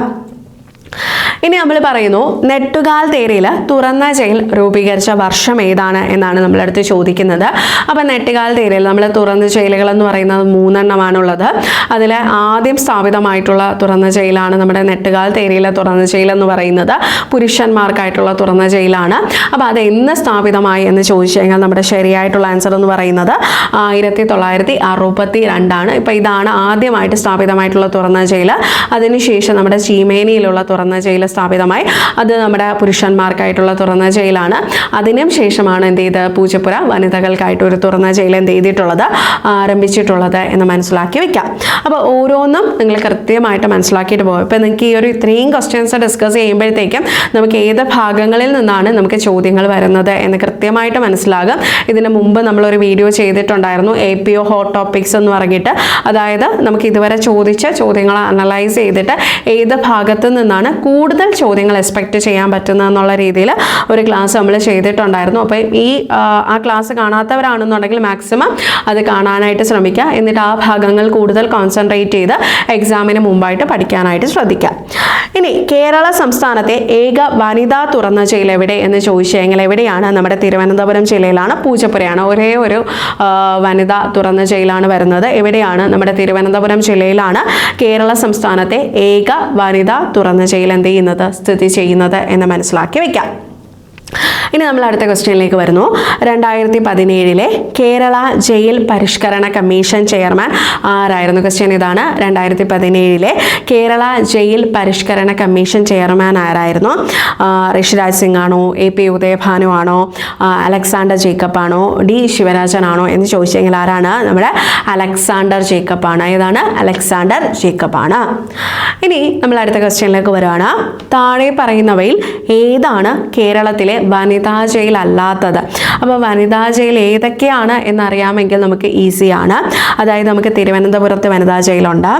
Speaker 1: ഇനി നമ്മൾ പറയുന്നു, നെട്ടുകാൽ തേരിയിൽ തുറന്ന ജയിൽ രൂപീകരിച്ച വർഷം ഏതാണ് എന്നാണ് നമ്മളടുത്ത് ചോദിക്കുന്നത്. അപ്പം നെട്ടുകാൽ തേരിയിൽ നമ്മൾ തുറന്ന ജയിലുകൾ എന്ന് പറയുന്നത് 3 എണ്ണമാണുള്ളത്. അതിൽ ആദ്യം സ്ഥാപിതമായിട്ടുള്ള തുറന്ന ജയിലാണ് നമ്മുടെ നെട്ടുകാൽ തേരിയിലെ തുറന്ന ജയിൽ എന്ന് പറയുന്നത്. പുരുഷന്മാർക്കായിട്ടുള്ള തുറന്ന ജയിലാണ്. അപ്പോൾ അത് എന്ന് സ്ഥാപിതമായി എന്ന് ചോദിച്ചു കഴിഞ്ഞാൽ നമ്മുടെ ശരിയായിട്ടുള്ള ആൻസർ എന്ന് പറയുന്നത് 1962. ഇപ്പോൾ ഇതാണ് ആദ്യമായിട്ട് സ്ഥാപിതമായിട്ടുള്ള തുറന്ന ജയിൽ. അതിനുശേഷം നമ്മുടെ ചീമേനിയിലുള്ള തുറന്ന ജയിൽ സ്ഥാപിതമായി. അത് നമ്മുടെ പുരുഷന്മാർക്കായിട്ടുള്ള തുറന്ന ജയിലാണ്. അതിനും ശേഷമാണ് എന്ത് ചെയ്ത് പൂജപ്പുര വനിതകൾക്കായിട്ട് ഒരു തുറന്ന ജയിൽ എന്ത് ചെയ്തിട്ടുള്ളത്? ആരംഭിച്ചിട്ടുള്ളത് എന്ന് മനസ്സിലാക്കി വെക്കാം. അപ്പോൾ ഓരോന്നും നിങ്ങൾ കൃത്യമായിട്ട് മനസ്സിലാക്കിയിട്ട് പോകും. ഇപ്പോൾ നിങ്ങൾക്ക് ഈ ഒരു ഇത്രയും ക്വസ്റ്റ്യൻസ് ഡിസ്കസ് ചെയ്യുമ്പോഴത്തേക്കും നമുക്ക് ഏത് ഭാഗങ്ങളിൽ നിന്നാണ് നമുക്ക് ചോദ്യങ്ങൾ വരുന്നത് എന്ന് കൃത്യമായിട്ട് മനസ്സിലാകും. ഇതിന് മുമ്പ് നമ്മളൊരു വീഡിയോ ചെയ്തിട്ടുണ്ടായിരുന്നു, APO ഹോട്ട് ടോപ്പിക്സ് എന്ന് പറഞ്ഞിട്ട്. അതായത് നമുക്ക് ഇതുവരെ ചോദിച്ച ചോദ്യങ്ങൾ അനലൈസ് ചെയ്തിട്ട് ഏത് ഭാഗത്ത് നിന്നാണ് കൂടുതൽ ചോദ്യങ്ങൾ എക്സ്പെക്റ്റ് ചെയ്യാൻ പറ്റുന്നത് എന്നുള്ള രീതിയിൽ ഒരു ക്ലാസ് നമ്മൾ ചെയ്തിട്ടുണ്ടായിരുന്നു. അപ്പോൾ ആ ക്ലാസ് കാണാത്തവരാണെന്നുണ്ടെങ്കിൽ മാക്സിമം അത് കാണാനായിട്ട് ശ്രമിക്കുക. എന്നിട്ട് ആ ഭാഗങ്ങൾ കൂടുതൽ കോൺസെൻട്രേറ്റ് ചെയ്ത് എക്സാമിന് മുമ്പായിട്ട് പഠിക്കാനായിട്ട് ശ്രദ്ധിക്കുക. ഇനി കേരള സംസ്ഥാനത്തെ ഏക വനിതാ തുറന്ന ജയിൽ എവിടെ എന്ന് ചോദിച്ചു കഴിഞ്ഞാൽ എവിടെയാണ്? നമ്മുടെ തിരുവനന്തപുരം ജില്ലയിലാണ്, പൂജപ്പുരയാണ്. ഒരേ ഒരു വനിതാ തുറന്ന ജയിലാണ് വരുന്നത്. എവിടെയാണ്? നമ്മുടെ തിരുവനന്തപുരം ജില്ലയിലാണ് കേരള സംസ്ഥാനത്തെ ഏക വനിതാ തുറന്ന ജയിൽ എന്ത് ചെയ്യുന്നത്? സ്ഥിതി ചെയ്യുന്നത് എന്ന് മനസ്സിലാക്കി വെക്കാം. ഇനി നമ്മൾ അടുത്ത ക്വസ്റ്റ്യനിലേക്ക് വരുന്നു. 2017 കേരള ജയിൽ പരിഷ്കരണ കമ്മീഷൻ ചെയർമാൻ ആരായിരുന്നു? ക്വസ്റ്റ്യൻ ഇതാണ്. 2017 കേരള ജയിൽ പരിഷ്കരണ കമ്മീഷൻ ചെയർമാൻ ആരായിരുന്നു? ഋഷിരാജ് സിംഗ് ആണോ? AP ഉദയഭാനു ആണോ? അലക്സാണ്ടർ ജേക്കബ് ആണോ? D ശിവരാജൻ ആണോ എന്ന് ചോദിച്ചു കഴിഞ്ഞാൽ ആരാണ്? നമ്മുടെ അലക്സാണ്ടർ ജേക്കബ് ആണ്. ഏതാണ്? അലക്സാണ്ടർ ജേക്കബ് ആണ്. ഇനി നമ്മൾ അടുത്ത ക്വസ്റ്റ്യനിലേക്ക് വരുവാണ്. താഴെ പറയുന്നവയിൽ ഏതാണ് കേരളത്തിലെ വനിതാ ജയിൽ അല്ലാത്തത്. അപ്പോൾ വനിതാ ജയിൽ ഏതൊക്കെയാണ് എന്നറിയാമെങ്കിൽ നമുക്ക് ഈസിയാണ്. അതായത് നമുക്ക് തിരുവനന്തപുരത്ത് വനിതാ ജയിലുണ്ട്,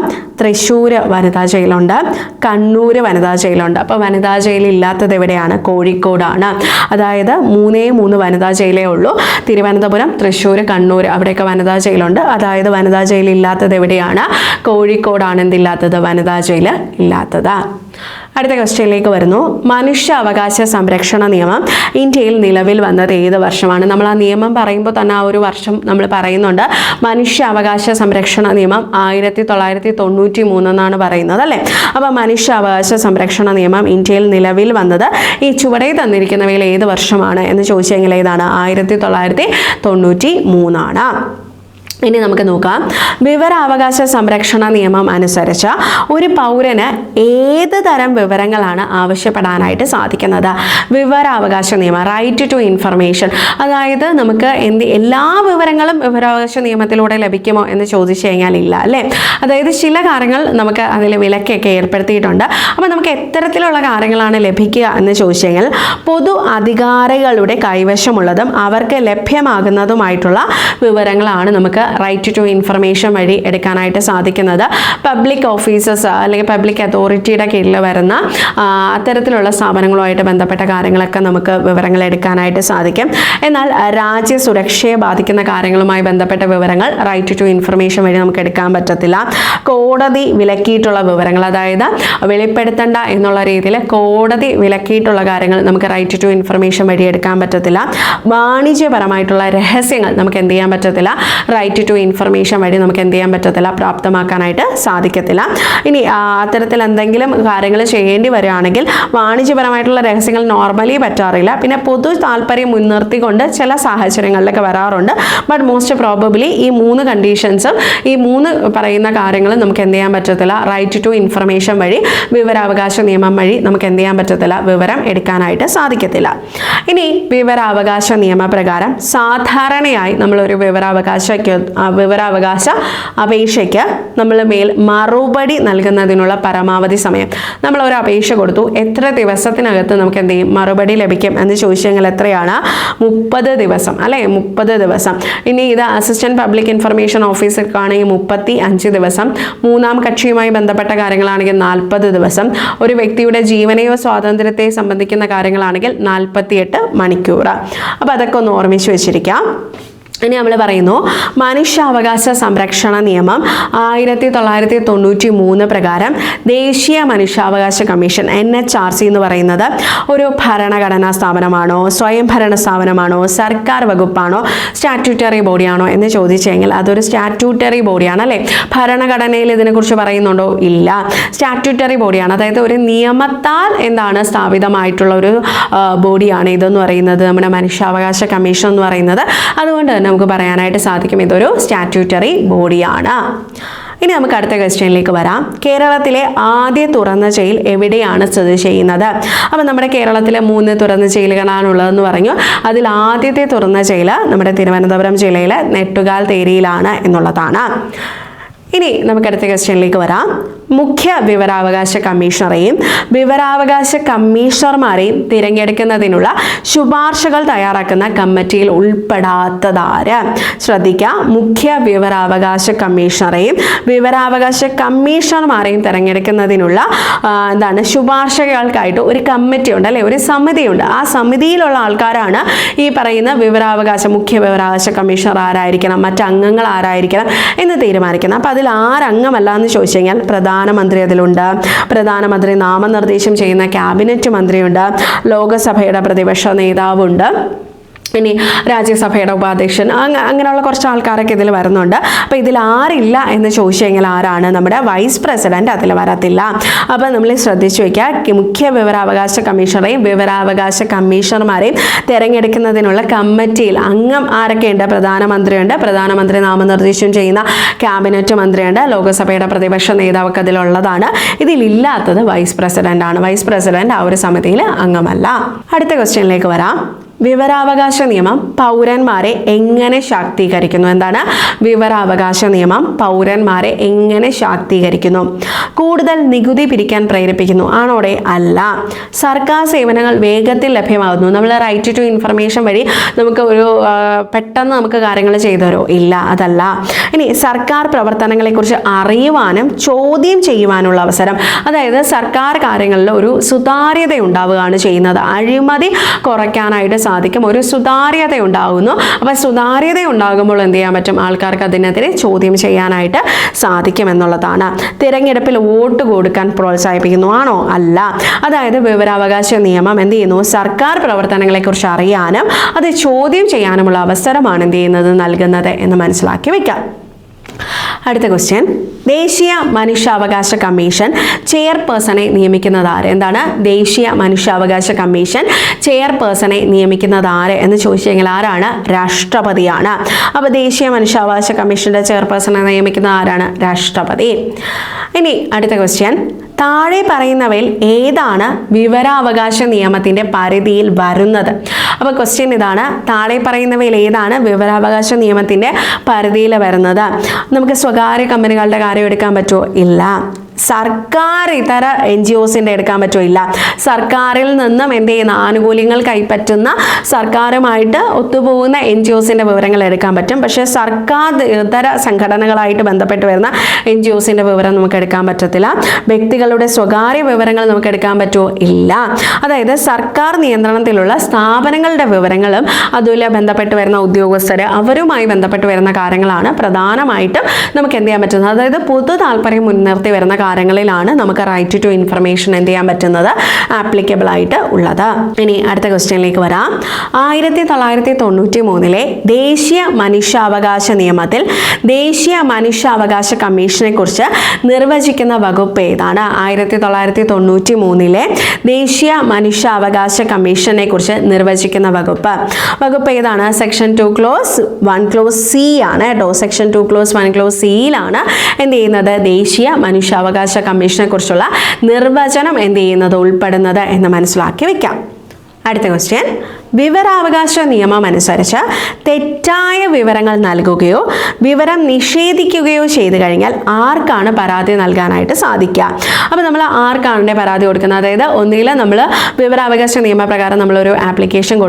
Speaker 1: തൃശ്ശൂർ വനിതാ ജയിലുണ്ട്, കണ്ണൂർ വനിതാ ജയിലുണ്ട്. അപ്പോൾ വനിതാ ജയിൽ ഇല്ലാത്തത് എവിടെയാണ്? കോഴിക്കോടാണ്. അതായത് 3 വനിതാ ജയിലേ ഉള്ളൂ. തിരുവനന്തപുരം, തൃശ്ശൂർ, കണ്ണൂർ അവിടെയൊക്കെ വനിതാ ജയിലുണ്ട്. അതായത് വനിതാ ജയിൽ ഇല്ലാത്തത് എവിടെയാണ്? കോഴിക്കോടാണ് എന്തില്ലാത്തത്? വനിതാ ജയിൽ ഇല്ലാത്തത്. അടുത്ത ക്വസ്റ്റ്യനിലേക്ക് വരുന്നു. മനുഷ്യ അവകാശ സംരക്ഷണ നിയമം ഇന്ത്യയിൽ നിലവിൽ വന്നത് ഏത് വർഷമാണ്? നമ്മൾ ആ നിയമം പറയുമ്പോൾ തന്നെ ആ ഒരു വർഷം നമ്മൾ പറയുന്നുണ്ട്. മനുഷ്യ അവകാശ സംരക്ഷണ നിയമം 1993 എന്നാണ് പറയുന്നത് അല്ലേ. അപ്പോൾ മനുഷ്യ അവകാശ സംരക്ഷണ നിയമം ഇന്ത്യയിൽ നിലവിൽ വന്നത് ഈ ചുവടെ തന്നിരിക്കുന്നവയിൽ ഏത് വർഷമാണ് എന്ന് ചോദിച്ചെങ്കിൽ ഏതാണ്? 1993 ആണ്. ഇനി നമുക്ക് നോക്കാം. വിവരാവകാശ സംരക്ഷണ നിയമം അനുസരിച്ച് ഒരു പൗരന് ഏത് തരം വിവരങ്ങളാണ് ആവശ്യപ്പെടാനായിട്ട് സാധിക്കുന്നത്? വിവരാവകാശ നിയമം, റൈറ്റ് ടു ഇൻഫർമേഷൻ. അതായത് നമുക്ക് എല്ലാ വിവരങ്ങളും വിവരാവകാശ നിയമത്തിലൂടെ ലഭിക്കുമോ എന്ന് ചോദിച്ചു കഴിഞ്ഞാൽ ഇല്ല അല്ലേ. അതായത് ചില കാര്യങ്ങൾ നമുക്ക് അതിൽ വിലക്കൊക്കെ ഏർപ്പെടുത്തിയിട്ടുണ്ട്. അപ്പോൾ നമുക്ക് എത്തരത്തിലുള്ള കാര്യങ്ങളാണ് ലഭിക്കുക എന്ന് ചോദിച്ചു കഴിഞ്ഞാൽ പൊതു അധികാരികളുടെ കൈവശമുള്ളതും അവർക്ക് ലഭ്യമാകുന്നതുമായിട്ടുള്ള വിവരങ്ങളാണ് നമുക്ക് റൈറ്റ് ടു ഇൻഫർമേഷൻ വഴി എടുക്കാനായിട്ട് സാധിക്കുന്നത്. പബ്ലിക് ഓഫീസേഴ്സ് അല്ലെങ്കിൽ പബ്ലിക് അതോറിറ്റിയുടെ കീഴിൽ വരുന്ന അത്തരത്തിലുള്ള സ്ഥാപനങ്ങളുമായിട്ട് ബന്ധപ്പെട്ട കാര്യങ്ങളൊക്കെ നമുക്ക് വിവരങ്ങൾ എടുക്കാനായിട്ട് സാധിക്കും. എന്നാൽ രാജ്യ സുരക്ഷയെ ബാധിക്കുന്ന കാര്യങ്ങളുമായി ബന്ധപ്പെട്ട വിവരങ്ങൾ റൈറ്റ് ടു ഇൻഫർമേഷൻ വഴി നമുക്ക് എടുക്കാൻ പറ്റത്തില്ല. കോടതി വിലക്കിയിട്ടുള്ള വിവരങ്ങൾ, അതായത് വെളിപ്പെടുത്തേണ്ട എന്നുള്ള രീതിയിൽ കോടതി വിലക്കിയിട്ടുള്ള കാര്യങ്ങൾ നമുക്ക് റൈറ്റ് ടു ഇൻഫർമേഷൻ വഴി എടുക്കാൻ പറ്റത്തില്ല. വാണിജ്യപരമായിട്ടുള്ള രഹസ്യങ്ങൾ നമുക്ക് എന്ത് ചെയ്യാൻ പറ്റത്തില്ല? റൈറ്റ് ടു ഇൻഫർമേഷൻ വഴി നമുക്ക് എന്ത് ചെയ്യാൻ പറ്റത്തില്ല? പ്രാപ്തമാക്കാനായിട്ട് സാധിക്കത്തില്ല. ഇനി അത്തരത്തിൽ എന്തെങ്കിലും കാര്യങ്ങൾ ചെയ്യേണ്ടി വരികയാണെങ്കിൽ വാണിജ്യപരമായിട്ടുള്ള രഹസ്യങ്ങൾ നോർമലി പറ്റാറില്ല. പിന്നെ പൊതു താല്പര്യം മുൻനിർത്തിക്കൊണ്ട് ചില സാഹചര്യങ്ങളിലൊക്കെ വരാറുണ്ട്. ബട്ട് മോസ്റ്റ് പ്രോബബിലി ഈ 3 കണ്ടീഷൻസും ഈ 3 പറയുന്ന കാര്യങ്ങളും നമുക്ക് എന്ത് ചെയ്യാൻ പറ്റത്തില്ല? റൈറ്റ് ടു ഇൻഫർമേഷൻ വഴി, വിവരാവകാശ നിയമം വഴി നമുക്ക് എന്ത് ചെയ്യാൻ പറ്റത്തില്ല? വിവരം എടുക്കാനായിട്ട് സാധിക്കത്തില്ല. ഇനി വിവരാവകാശ നിയമപ്രകാരം സാധാരണയായി നമ്മളൊരു വിവരാവകാശ അപേക്ഷയ്ക്ക് നമ്മൾ മറുപടി നൽകുന്നതിനുള്ള പരമാവധി സമയം, നമ്മൾ ഒരു അപേക്ഷ കൊടുത്തു, എത്ര ദിവസത്തിനകത്ത് നമുക്ക് എന്ത് ചെയ്യും? മറുപടി ലഭിക്കും എന്ന് ചോദിച്ചെങ്കിൽ എത്രയാണ്? 30 ദിവസം അല്ലേ. 30 ദിവസം. ഇനി ഇത് അസിസ്റ്റന്റ് പബ്ലിക് ഇൻഫർമേഷൻ ഓഫീസർക്കാണെങ്കിൽ 35 ദിവസം, മൂന്നാം കക്ഷിയുമായി ബന്ധപ്പെട്ട കാര്യങ്ങളാണെങ്കിൽ 40 ദിവസം, ഒരു വ്യക്തിയുടെ ജീവനെയോ സ്വാതന്ത്ര്യത്തെയോ സംബന്ധിക്കുന്ന കാര്യങ്ങളാണെങ്കിൽ 48 മണിക്കൂർ. അപ്പോൾ അതൊക്കെ ഒന്ന് ഓർമ്മിച്ച് വെച്ചിരിക്കാം. ഇനി നമ്മൾ പറയുന്നു മനുഷ്യാവകാശ സംരക്ഷണ നിയമം 1993 പ്രകാരം ദേശീയ മനുഷ്യാവകാശ കമ്മീഷൻ NHRC എന്ന് പറയുന്നത് ഒരു ഭരണഘടനാ സ്ഥാപനമാണോ, സ്വയംഭരണ സ്ഥാപനമാണോ, സർക്കാർ വകുപ്പാണോ, സ്റ്റാറ്റ്യൂട്ടറി ബോഡിയാണോ എന്ന് ചോദിച്ചെങ്കിൽ അതൊരു സ്റ്റാറ്റ്യൂട്ടറി ബോഡിയാണ് അല്ലേ. ഭരണഘടനയിൽ ഇതിനെക്കുറിച്ച് പറയുന്നുണ്ടോ? ഇല്ല. സ്റ്റാറ്റ്യൂട്ടറി ബോഡിയാണ്. അതായത് ഒരു നിയമത്താൽ എന്താണ് സ്ഥാപിതമായിട്ടുള്ള ഒരു ബോഡിയാണ് ഇതെന്ന് പറയുന്നത്, നമ്മുടെ മനുഷ്യാവകാശ കമ്മീഷൻ എന്ന് പറയുന്നത്. അതുകൊണ്ട് തന്നെ നമുക്ക് പറയാനായിട്ട് സാധിക്കും ഇതൊരു സ്റ്റാറ്റ്യൂട്ടറി ബോഡിയാണ്. ഇനി നമുക്ക് അടുത്ത ക്വസ്റ്റ്യനിലേക്ക് വരാം. കേരളത്തിലെ ആദ്യ തുറന്ന ജയിൽ എവിടെയാണ് സ്ഥിതി ചെയ്യുന്നത്? അപ്പം നമ്മുടെ കേരളത്തിലെ 3 തുറന്ന ജയിലുകളാണുള്ളതെന്ന് പറഞ്ഞു. അതിൽ ആദ്യത്തെ തുറന്ന ജയിൽ നമ്മുടെ തിരുവനന്തപുരം ജില്ലയിലെ നെട്ടുകാൽ തേരിയിലാണ് എന്നുള്ളതാണ്. ഇനി നമുക്ക് അടുത്ത ക്വസ്റ്റ്യനിലേക്ക് വരാം. മുഖ്യ വിവരാവകാശ കമ്മീഷണറെയും വിവരാവകാശ കമ്മീഷണർമാരെയും തിരഞ്ഞെടുക്കുന്നതിനുള്ള ശുപാർശകൾ തയ്യാറാക്കുന്ന കമ്മിറ്റിയിൽ ഉൾപ്പെടാത്തതാര്? ശ്രദ്ധിക്കുക. മുഖ്യ വിവരാവകാശ കമ്മീഷണറെയും വിവരാവകാശ കമ്മീഷണർമാരെയും തിരഞ്ഞെടുക്കുന്നതിനുള്ള ശുപാർശകൾക്കായിട്ട് ഒരു കമ്മിറ്റി ഉണ്ട് അല്ലെ, ഒരു സമിതിയുണ്ട്. ആ സമിതിയിലുള്ള ആൾക്കാരാണ് ഈ പറയുന്ന മുഖ്യ വിവരാവകാശ കമ്മീഷണർ ആരായിരിക്കണം, മറ്റ് അംഗങ്ങൾ ആരായിരിക്കണം എന്ന് തീരുമാനിക്കുന്നത്. അപ്പോൾ അതിൽ ആരംഗമല്ല എന്ന് ചോദിച്ചു കഴിഞ്ഞാൽ പ്രധാനമന്ത്രി അതിലുണ്ട്. പ്രധാനമന്ത്രി നാമനിർദ്ദേശം ചെയ്യുന്ന ക്യാബിനറ്റ് മന്ത്രിയുണ്ട്. ലോകസഭയുടെ പ്രതിപക്ഷ നേതാവുണ്ട്. ഇനി രാജ്യസഭയുടെ ഉപാധ്യക്ഷൻ, അങ്ങനെയുള്ള കുറച്ച് ആൾക്കാരൊക്കെ ഇതിൽ വരുന്നുണ്ട്. അപ്പോൾ ഇതിൽ ആരില്ല എന്ന് ചോദിച്ചു കഴിഞ്ഞാൽ ആരാണ്? നമ്മുടെ വൈസ് പ്രസിഡന്റ് അതിൽ വരത്തില്ല. അപ്പോൾ നമ്മൾ ശ്രദ്ധിച്ചു വയ്ക്കുക, മുഖ്യ വിവരാവകാശ കമ്മീഷണറെയും വിവരാവകാശ കമ്മീഷണർമാരെയും തിരഞ്ഞെടുക്കുന്നതിനുള്ള കമ്മിറ്റിയിൽ അംഗം ആരൊക്കെയുണ്ട്? പ്രധാനമന്ത്രിയുണ്ട്. പ്രധാനമന്ത്രി നാമനിർദ്ദേശം ചെയ്യുന്ന ക്യാബിനറ്റ് മന്ത്രിയുണ്ട്. ലോകസഭയുടെ പ്രതിപക്ഷ നേതാവൊക്കെ അതിലുള്ളതാണ്. ഇതിലില്ലാത്തത് വൈസ് പ്രസിഡന്റ് ആണ്. വൈസ് പ്രസിഡന്റ് ആ ഒരു സമിതിയിൽ അംഗമല്ല. അടുത്ത ക്വസ്റ്റ്യനിലേക്ക് വരാം. വിവരാവകാശ നിയമം പൗരന്മാരെ എങ്ങനെ ശാക്തീകരിക്കുന്നു? എന്താണ് വിവരാവകാശ നിയമം പൗരന്മാരെ എങ്ങനെ ശാക്തീകരിക്കുന്നു? കൂടുതൽ നികുതി പിരിക്കാൻ പ്രേരിപ്പിക്കുന്നു ആണോടെ? അല്ല. സർക്കാർ സേവനങ്ങൾ വേഗത്തിൽ ലഭ്യമാകുന്നു. നമ്മൾ റൈറ്റ് ടു ഇൻഫർമേഷൻ വഴി നമുക്ക് ഒരു പെട്ടെന്ന് നമുക്ക് കാര്യങ്ങൾ ചെയ്തു തരുമോ? ഇല്ല, അതല്ല. ഇനി സർക്കാർ പ്രവർത്തനങ്ങളെക്കുറിച്ച് അറിയുവാനും ചോദ്യം ചെയ്യുവാനുള്ള അവസരം, അതായത് സർക്കാർ കാര്യങ്ങളിൽ ഒരു സുതാര്യത ഉണ്ടാവുകയാണ് ചെയ്യുന്നത്. അഴിമതി കുറയ്ക്കാനായിട്ട് സാധിക്കും, ഒരു സുതാര്യത ഉണ്ടാകുന്നു. അപ്പോൾ സുതാര്യത ഉണ്ടാകുമ്പോൾ എന്ത് ചെയ്യാൻ പറ്റും? ആൾക്കാർക്ക് അതിനെതിരെ ചോദ്യം ചെയ്യാനായിട്ട് സാധിക്കും എന്നുള്ളതാണ്. തിരഞ്ഞെടുപ്പിൽ വോട്ട് കൊടുക്കാൻ പ്രോത്സാഹിപ്പിക്കുന്നു ആണോ? അല്ല. അതായത് വിവരാവകാശ നിയമം എന്ത് ചെയ്യുന്നു? സർക്കാർ പ്രവർത്തനങ്ങളെക്കുറിച്ച് അറിയാനും അത് ചോദ്യം ചെയ്യാനുമുള്ള അവസരമാണ് എന്ത് ചെയ്യുന്നത്? നൽകുന്നത് എന്ന് മനസ്സിലാക്കി വെക്കാം. അടുത്ത ക്വസ്റ്റ്യൻ, ദേശീയ മനുഷ്യാവകാശ കമ്മീഷൻ ചെയർപേഴ്സണെ നിയമിക്കുന്നത് ആര്? എന്താണ് ദേശീയ മനുഷ്യാവകാശ കമ്മീഷൻ ചെയർപേഴ്സണെ നിയമിക്കുന്നത് ആര് എന്ന് ചോദിച്ചു കഴിഞ്ഞാൽ ആരാണ്? രാഷ്ട്രപതിയാണ്. അപ്പോൾ ദേശീയ മനുഷ്യാവകാശ കമ്മീഷന്റെ ചെയർപേഴ്സണെ നിയമിക്കുന്ന ആരാണ്? രാഷ്ട്രപതി. ഇനി അടുത്ത ക്വസ്റ്റ്യൻ, താഴെ പറയുന്നവയിൽ ഏതാണ് വിവരാവകാശ നിയമത്തിന്റെ പരിധിയിൽ വരുന്നത്? അപ്പോൾ ക്വസ്റ്റ്യൻ ഇതാണ്, താഴെ പറയുന്നവയിൽ ഏതാണ് വിവരാവകാശ നിയമത്തിന്റെ പരിധിയിൽ വരുന്നത്? നമുക്ക് സ്വകാര്യ കമ്പനികളുടെ കാര്യം എടുക്കാൻ പറ്റുമോ? ഇല്ല. സർക്കാർ ഇതര NGOസിൻ്റെ എടുക്കാൻ പറ്റില്ല. സർക്കാരിൽ നിന്നും എന്ത് ചെയ്യുന്ന ആനുകൂല്യങ്ങൾ കൈപ്പറ്റുന്ന സർക്കാരുമായിട്ട് ഒത്തുപോകുന്ന NGOസിൻ്റെ വിവരങ്ങൾ എടുക്കാൻ പറ്റും. പക്ഷേ സർക്കാർ ഇതര സംഘടനകളായിട്ട് ബന്ധപ്പെട്ട് വരുന്ന NGOസിൻ്റെ വിവരം നമുക്ക് എടുക്കാൻ പറ്റത്തില്ല. വ്യക്തികളുടെ സ്വകാര്യ വിവരങ്ങൾ നമുക്ക് എടുക്കാൻ പറ്റുമോ? ഇല്ല. അതായത് സർക്കാർ നിയന്ത്രണത്തിലുള്ള സ്ഥാപനങ്ങളുടെ വിവരങ്ങളും അതുപോലെ ബന്ധപ്പെട്ട് വരുന്ന ഉദ്യോഗസ്ഥർ അവരുമായി ബന്ധപ്പെട്ട് വരുന്ന കാര്യങ്ങളാണ് പ്രധാനമായിട്ടും നമുക്ക് എന്ത് ചെയ്യാൻ പറ്റുന്നത്. അതായത് പൊതു താല്പര്യം മുൻനിർത്തി വരുന്ന കാര്യങ്ങളിലാണ് നമുക്ക് റൈറ്റ് ടു ഇൻഫർമേഷൻ എന്ത് ചെയ്യാൻ പറ്റുന്നത്? ആപ്ലിക്കബിൾ ആയിട്ട് ഉള്ളത്. ഇനി അടുത്ത ക്വസ്റ്റ്യനിലേക്ക് വരാം. 1993 ദേശീയ മനുഷ്യാവകാശ നിയമത്തിൽ ദേശീയ മനുഷ്യാവകാശ കമ്മീഷനെ കുറിച്ച് നിർവചിക്കുന്ന വകുപ്പ് ഏതാണ്? 1993 ദേശീയ മനുഷ്യാവകാശ കമ്മീഷനെ കുറിച്ച് നിർവചിക്കുന്ന വകുപ്പ് ഏതാണ്? സെക്ഷൻ 2 ക്ലോസ് 1 ക്ലോസ് C ആണ് കേട്ടോ. സെക്ഷൻ 2 ക്ലോസ് 1 ക്ലോസ് Cയിലാണ് എന്ത് ചെയ്യുന്നത്? ദേശീയ മനുഷ്യാവകാശ കമ്മീഷനെ കുറിച്ചുള്ള നിർവചനം എന്ത് ചെയ്യുന്നത്? ഉൾപ്പെടുന്നത് എന്ന് മനസ്സിലാക്കി വെക്കാം. അടുത്ത ക്വസ്റ്റ്യൻ, വിവരാവകാശ നിയമം അനുസരിച്ച് തെറ്റായ വിവരങ്ങൾ നൽകുകയോ വിവരം നിഷേധിക്കുകയോ ചെയ്തു കഴിഞ്ഞാൽ ആർക്കാണ് പരാതി നൽകാനായിട്ട് സാധിക്കുക? അപ്പോൾ നമ്മൾ ആർക്കാണ് പരാതി കൊടുക്കുന്നത്? അതായത് ഒന്നുകിൽ നമ്മൾ വിവരാവകാശ നിയമപ്രകാരം നമ്മളൊരു ആപ്ലിക്കേഷൻ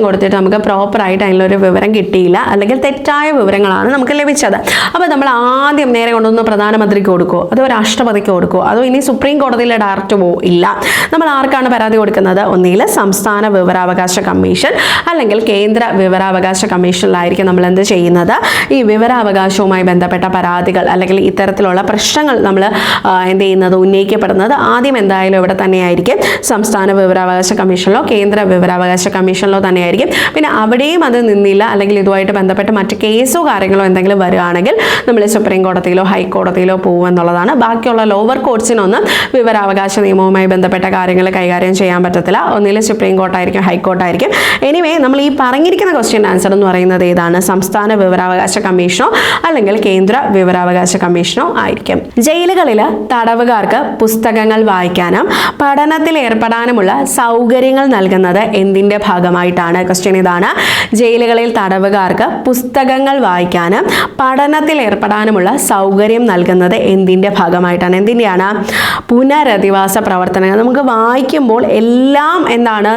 Speaker 1: കൊടുത്തിട്ട് നമുക്ക് പ്രോപ്പറായിട്ട് അതിലൊരു വിവരം കിട്ടിയില്ല, അല്ലെങ്കിൽ തെറ്റായ വിവരങ്ങളാണ് നമുക്ക് ലഭിച്ചത്. അപ്പോൾ നമ്മൾ ആദ്യം നേരെ കൊണ്ടുവന്ന് പ്രധാനമന്ത്രിക്ക് കൊടുക്കുമോ, അതോ രാഷ്ട്രപതിക്ക് കൊടുക്കുമോ, അതോ ഇനി സുപ്രീം കോടതിയിൽ ഡയറക്റ്റ് പോവോ? ഇല്ല. നമ്മൾ ആർക്കാണ് പരാതി കൊടുക്കുന്നത്? ഒന്നുകിൽ സംസ്ഥാന വിവരാവകാശ കമ്മീഷൻ അല്ലെങ്കിൽ കേന്ദ്ര വിവരാവകാശ കമ്മീഷനിലായിരിക്കും നമ്മൾ എന്ത് ചെയ്യുന്നത്? ഈ വിവരാവകാശവുമായി ബന്ധപ്പെട്ട പരാതികൾ അല്ലെങ്കിൽ ഇത്തരത്തിലുള്ള പ്രശ്നങ്ങൾ നമ്മൾ എന്ത് ചെയ്യുന്നത്? ഉന്നയിക്കപ്പെടുന്നത് ആദ്യം എന്തായാലും ഇവിടെ തന്നെയായിരിക്കും, സംസ്ഥാന വിവരാവകാശ കമ്മീഷനിലോ കേന്ദ്ര വിവരാവകാശ കമ്മീഷനിലോ തന്നെയായിരിക്കും. പിന്നെ അവിടെയും അത് നിന്നില്ല, അല്ലെങ്കിൽ ഇതുമായിട്ട് ബന്ധപ്പെട്ട് മറ്റ് കേസോ കാര്യങ്ങളോ എന്തെങ്കിലും വരികയാണെങ്കിൽ നമ്മൾ സുപ്രീം കോടതിയിലോ ഹൈക്കോടതിയിലോ പോകുമെന്നുള്ളതാണ്. ബാക്കിയുള്ള ലോവർ കോർട്സിനൊന്നും വിവരാവകാശ നിയമവുമായി ബന്ധപ്പെട്ട കാര്യങ്ങൾ കൈകാര്യം ചെയ്യാൻ പറ്റത്തില്ല. ഒന്നിൽ സുപ്രീം കോർട്ടായിരിക്കും, ഹൈക്കോർട്ടായിരിക്കും. എനിവേ നമ്മൾ ഈ പറഞ്ഞിരിക്കുന്ന ക്വസ്റ്റ്യൻ ആൻസർ എന്ന് പറയുന്നത് ഏതാണ്? സംസ്ഥാന വിവരാവകാശ കമ്മീഷനോ അല്ലെങ്കിൽ കേന്ദ്ര വിവരാവകാശ കമ്മീഷനോ ആയിരിക്കും. ജയിലുകളിൽ തടവുകാർക്ക് പുസ്തകങ്ങൾ വായിക്കാനും പഠനത്തിൽ ഏർപ്പെടാനുമുള്ള സൗകര്യങ്ങൾ നൽകുന്നത് എന്തിൻ്റെ ഭാഗമായിട്ടാണ്? ക്വസ്റ്റ്യൻ ഇതാണ്, ജയിലുകളിൽ തടവുകാർക്ക് പുസ്തകങ്ങൾ വായിക്കാനും പഠനത്തിൽ ഏർപ്പെടാനുമുള്ള സൗകര്യം നൽകുന്നത് എന്തിൻ്റെ ഭാഗമായിട്ടാണ്? എന്തിൻ്റെയാണ്? പുനരധിവാസ പ്രവർത്തനങ്ങൾ. നമുക്ക് വായിക്കുമ്പോൾ എല്ലാം എന്താണ്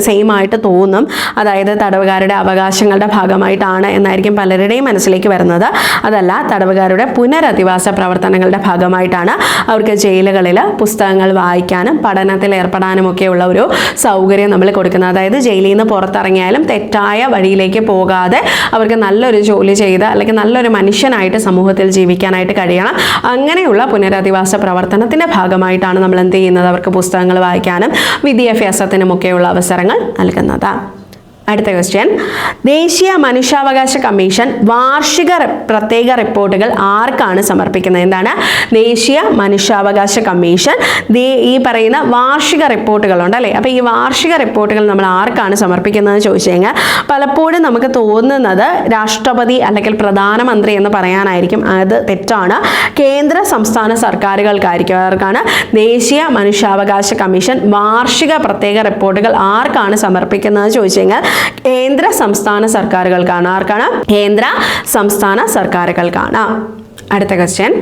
Speaker 1: സെയിം ആയിട്ട് തോന്നും, അതായത് തടവുകാരുടെ അവകാശങ്ങളുടെ ഭാഗമായിട്ടാണ് എന്നായിരിക്കും പലരുടെയും മനസ്സിലേക്ക് വരുന്നത്. അതല്ല, തടവുകാരുടെ പുനരധിവാസ പ്രവർത്തനങ്ങളുടെ ഭാഗമായിട്ടാണ് അവർക്ക് ജയിലുകളിൽ പുസ്തകങ്ങൾ വായിക്കാനും പഠനത്തിൽ ഏർപ്പെടാനും ഒക്കെയുള്ള ഒരു സൗകര്യം നമ്മൾ കൊടുക്കുന്നത്. അതായത് ജയിലിൽ നിന്ന് പുറത്തിറങ്ങിയാലും തെറ്റായ വഴിയിലേക്ക് പോകാതെ അവർക്ക് നല്ലൊരു ജോലി ചെയ്ത് അല്ലെങ്കിൽ നല്ലൊരു മനുഷ്യനായിട്ട് സമൂഹത്തിൽ ജീവിക്കാനായിട്ട് കഴിയണം. അങ്ങനെയുള്ള പുനരധിവാസ പ്രവർത്തനത്തിൻ്റെ ഭാഗമായിട്ടാണ് നമ്മൾ എന്ത് ചെയ്യുന്നത്? അവർക്ക് പുസ്തകങ്ങൾ വായിക്കാനും വിദ്യാഭ്യാസത്തിനുമൊക്കെയുള്ള അവസരങ്ങൾ നൽകുന്നത്. അടുത്ത ക്വസ്റ്റ്യൻ, ദേശീയ മനുഷ്യാവകാശ കമ്മീഷൻ വാർഷിക പ്രത്യേക റിപ്പോർട്ടുകൾ ആർക്കാണ് സമർപ്പിക്കുന്നത്? എന്താണ് ദേശീയ മനുഷ്യാവകാശ കമ്മീഷൻ ഈ പറയുന്ന വാർഷിക റിപ്പോർട്ടുകളുണ്ട് അല്ലേ? അപ്പോൾ ഈ വാർഷിക റിപ്പോർട്ടുകൾ നമ്മൾ ആർക്കാണ് സമർപ്പിക്കുന്നത് ചോദിച്ചു കഴിഞ്ഞാൽ പലപ്പോഴും നമുക്ക് തോന്നുന്നത് രാഷ്ട്രപതി അല്ലെങ്കിൽ പ്രധാനമന്ത്രി എന്ന് പറയാനായിരിക്കും. അത് തെറ്റാണ്. കേന്ദ്ര സംസ്ഥാന സർക്കാരുകൾക്കായിരിക്കും. അവർക്കാണ് ദേശീയ മനുഷ്യാവകാശ കമ്മീഷൻ വാർഷിക പ്രത്യേക റിപ്പോർട്ടുകൾ ആർക്കാണ് സമർപ്പിക്കുന്നത് ചോദിച്ചു കഴിഞ്ഞാൽ കേന്ദ്ര സംസ്ഥാന സർക്കാരുകൾക്കാണ്. ആർക്കാണ്? കേന്ദ്ര സംസ്ഥാന സർക്കാരുകൾക്കാണ്. അടുത്ത ക്വസ്റ്റ്യൻ,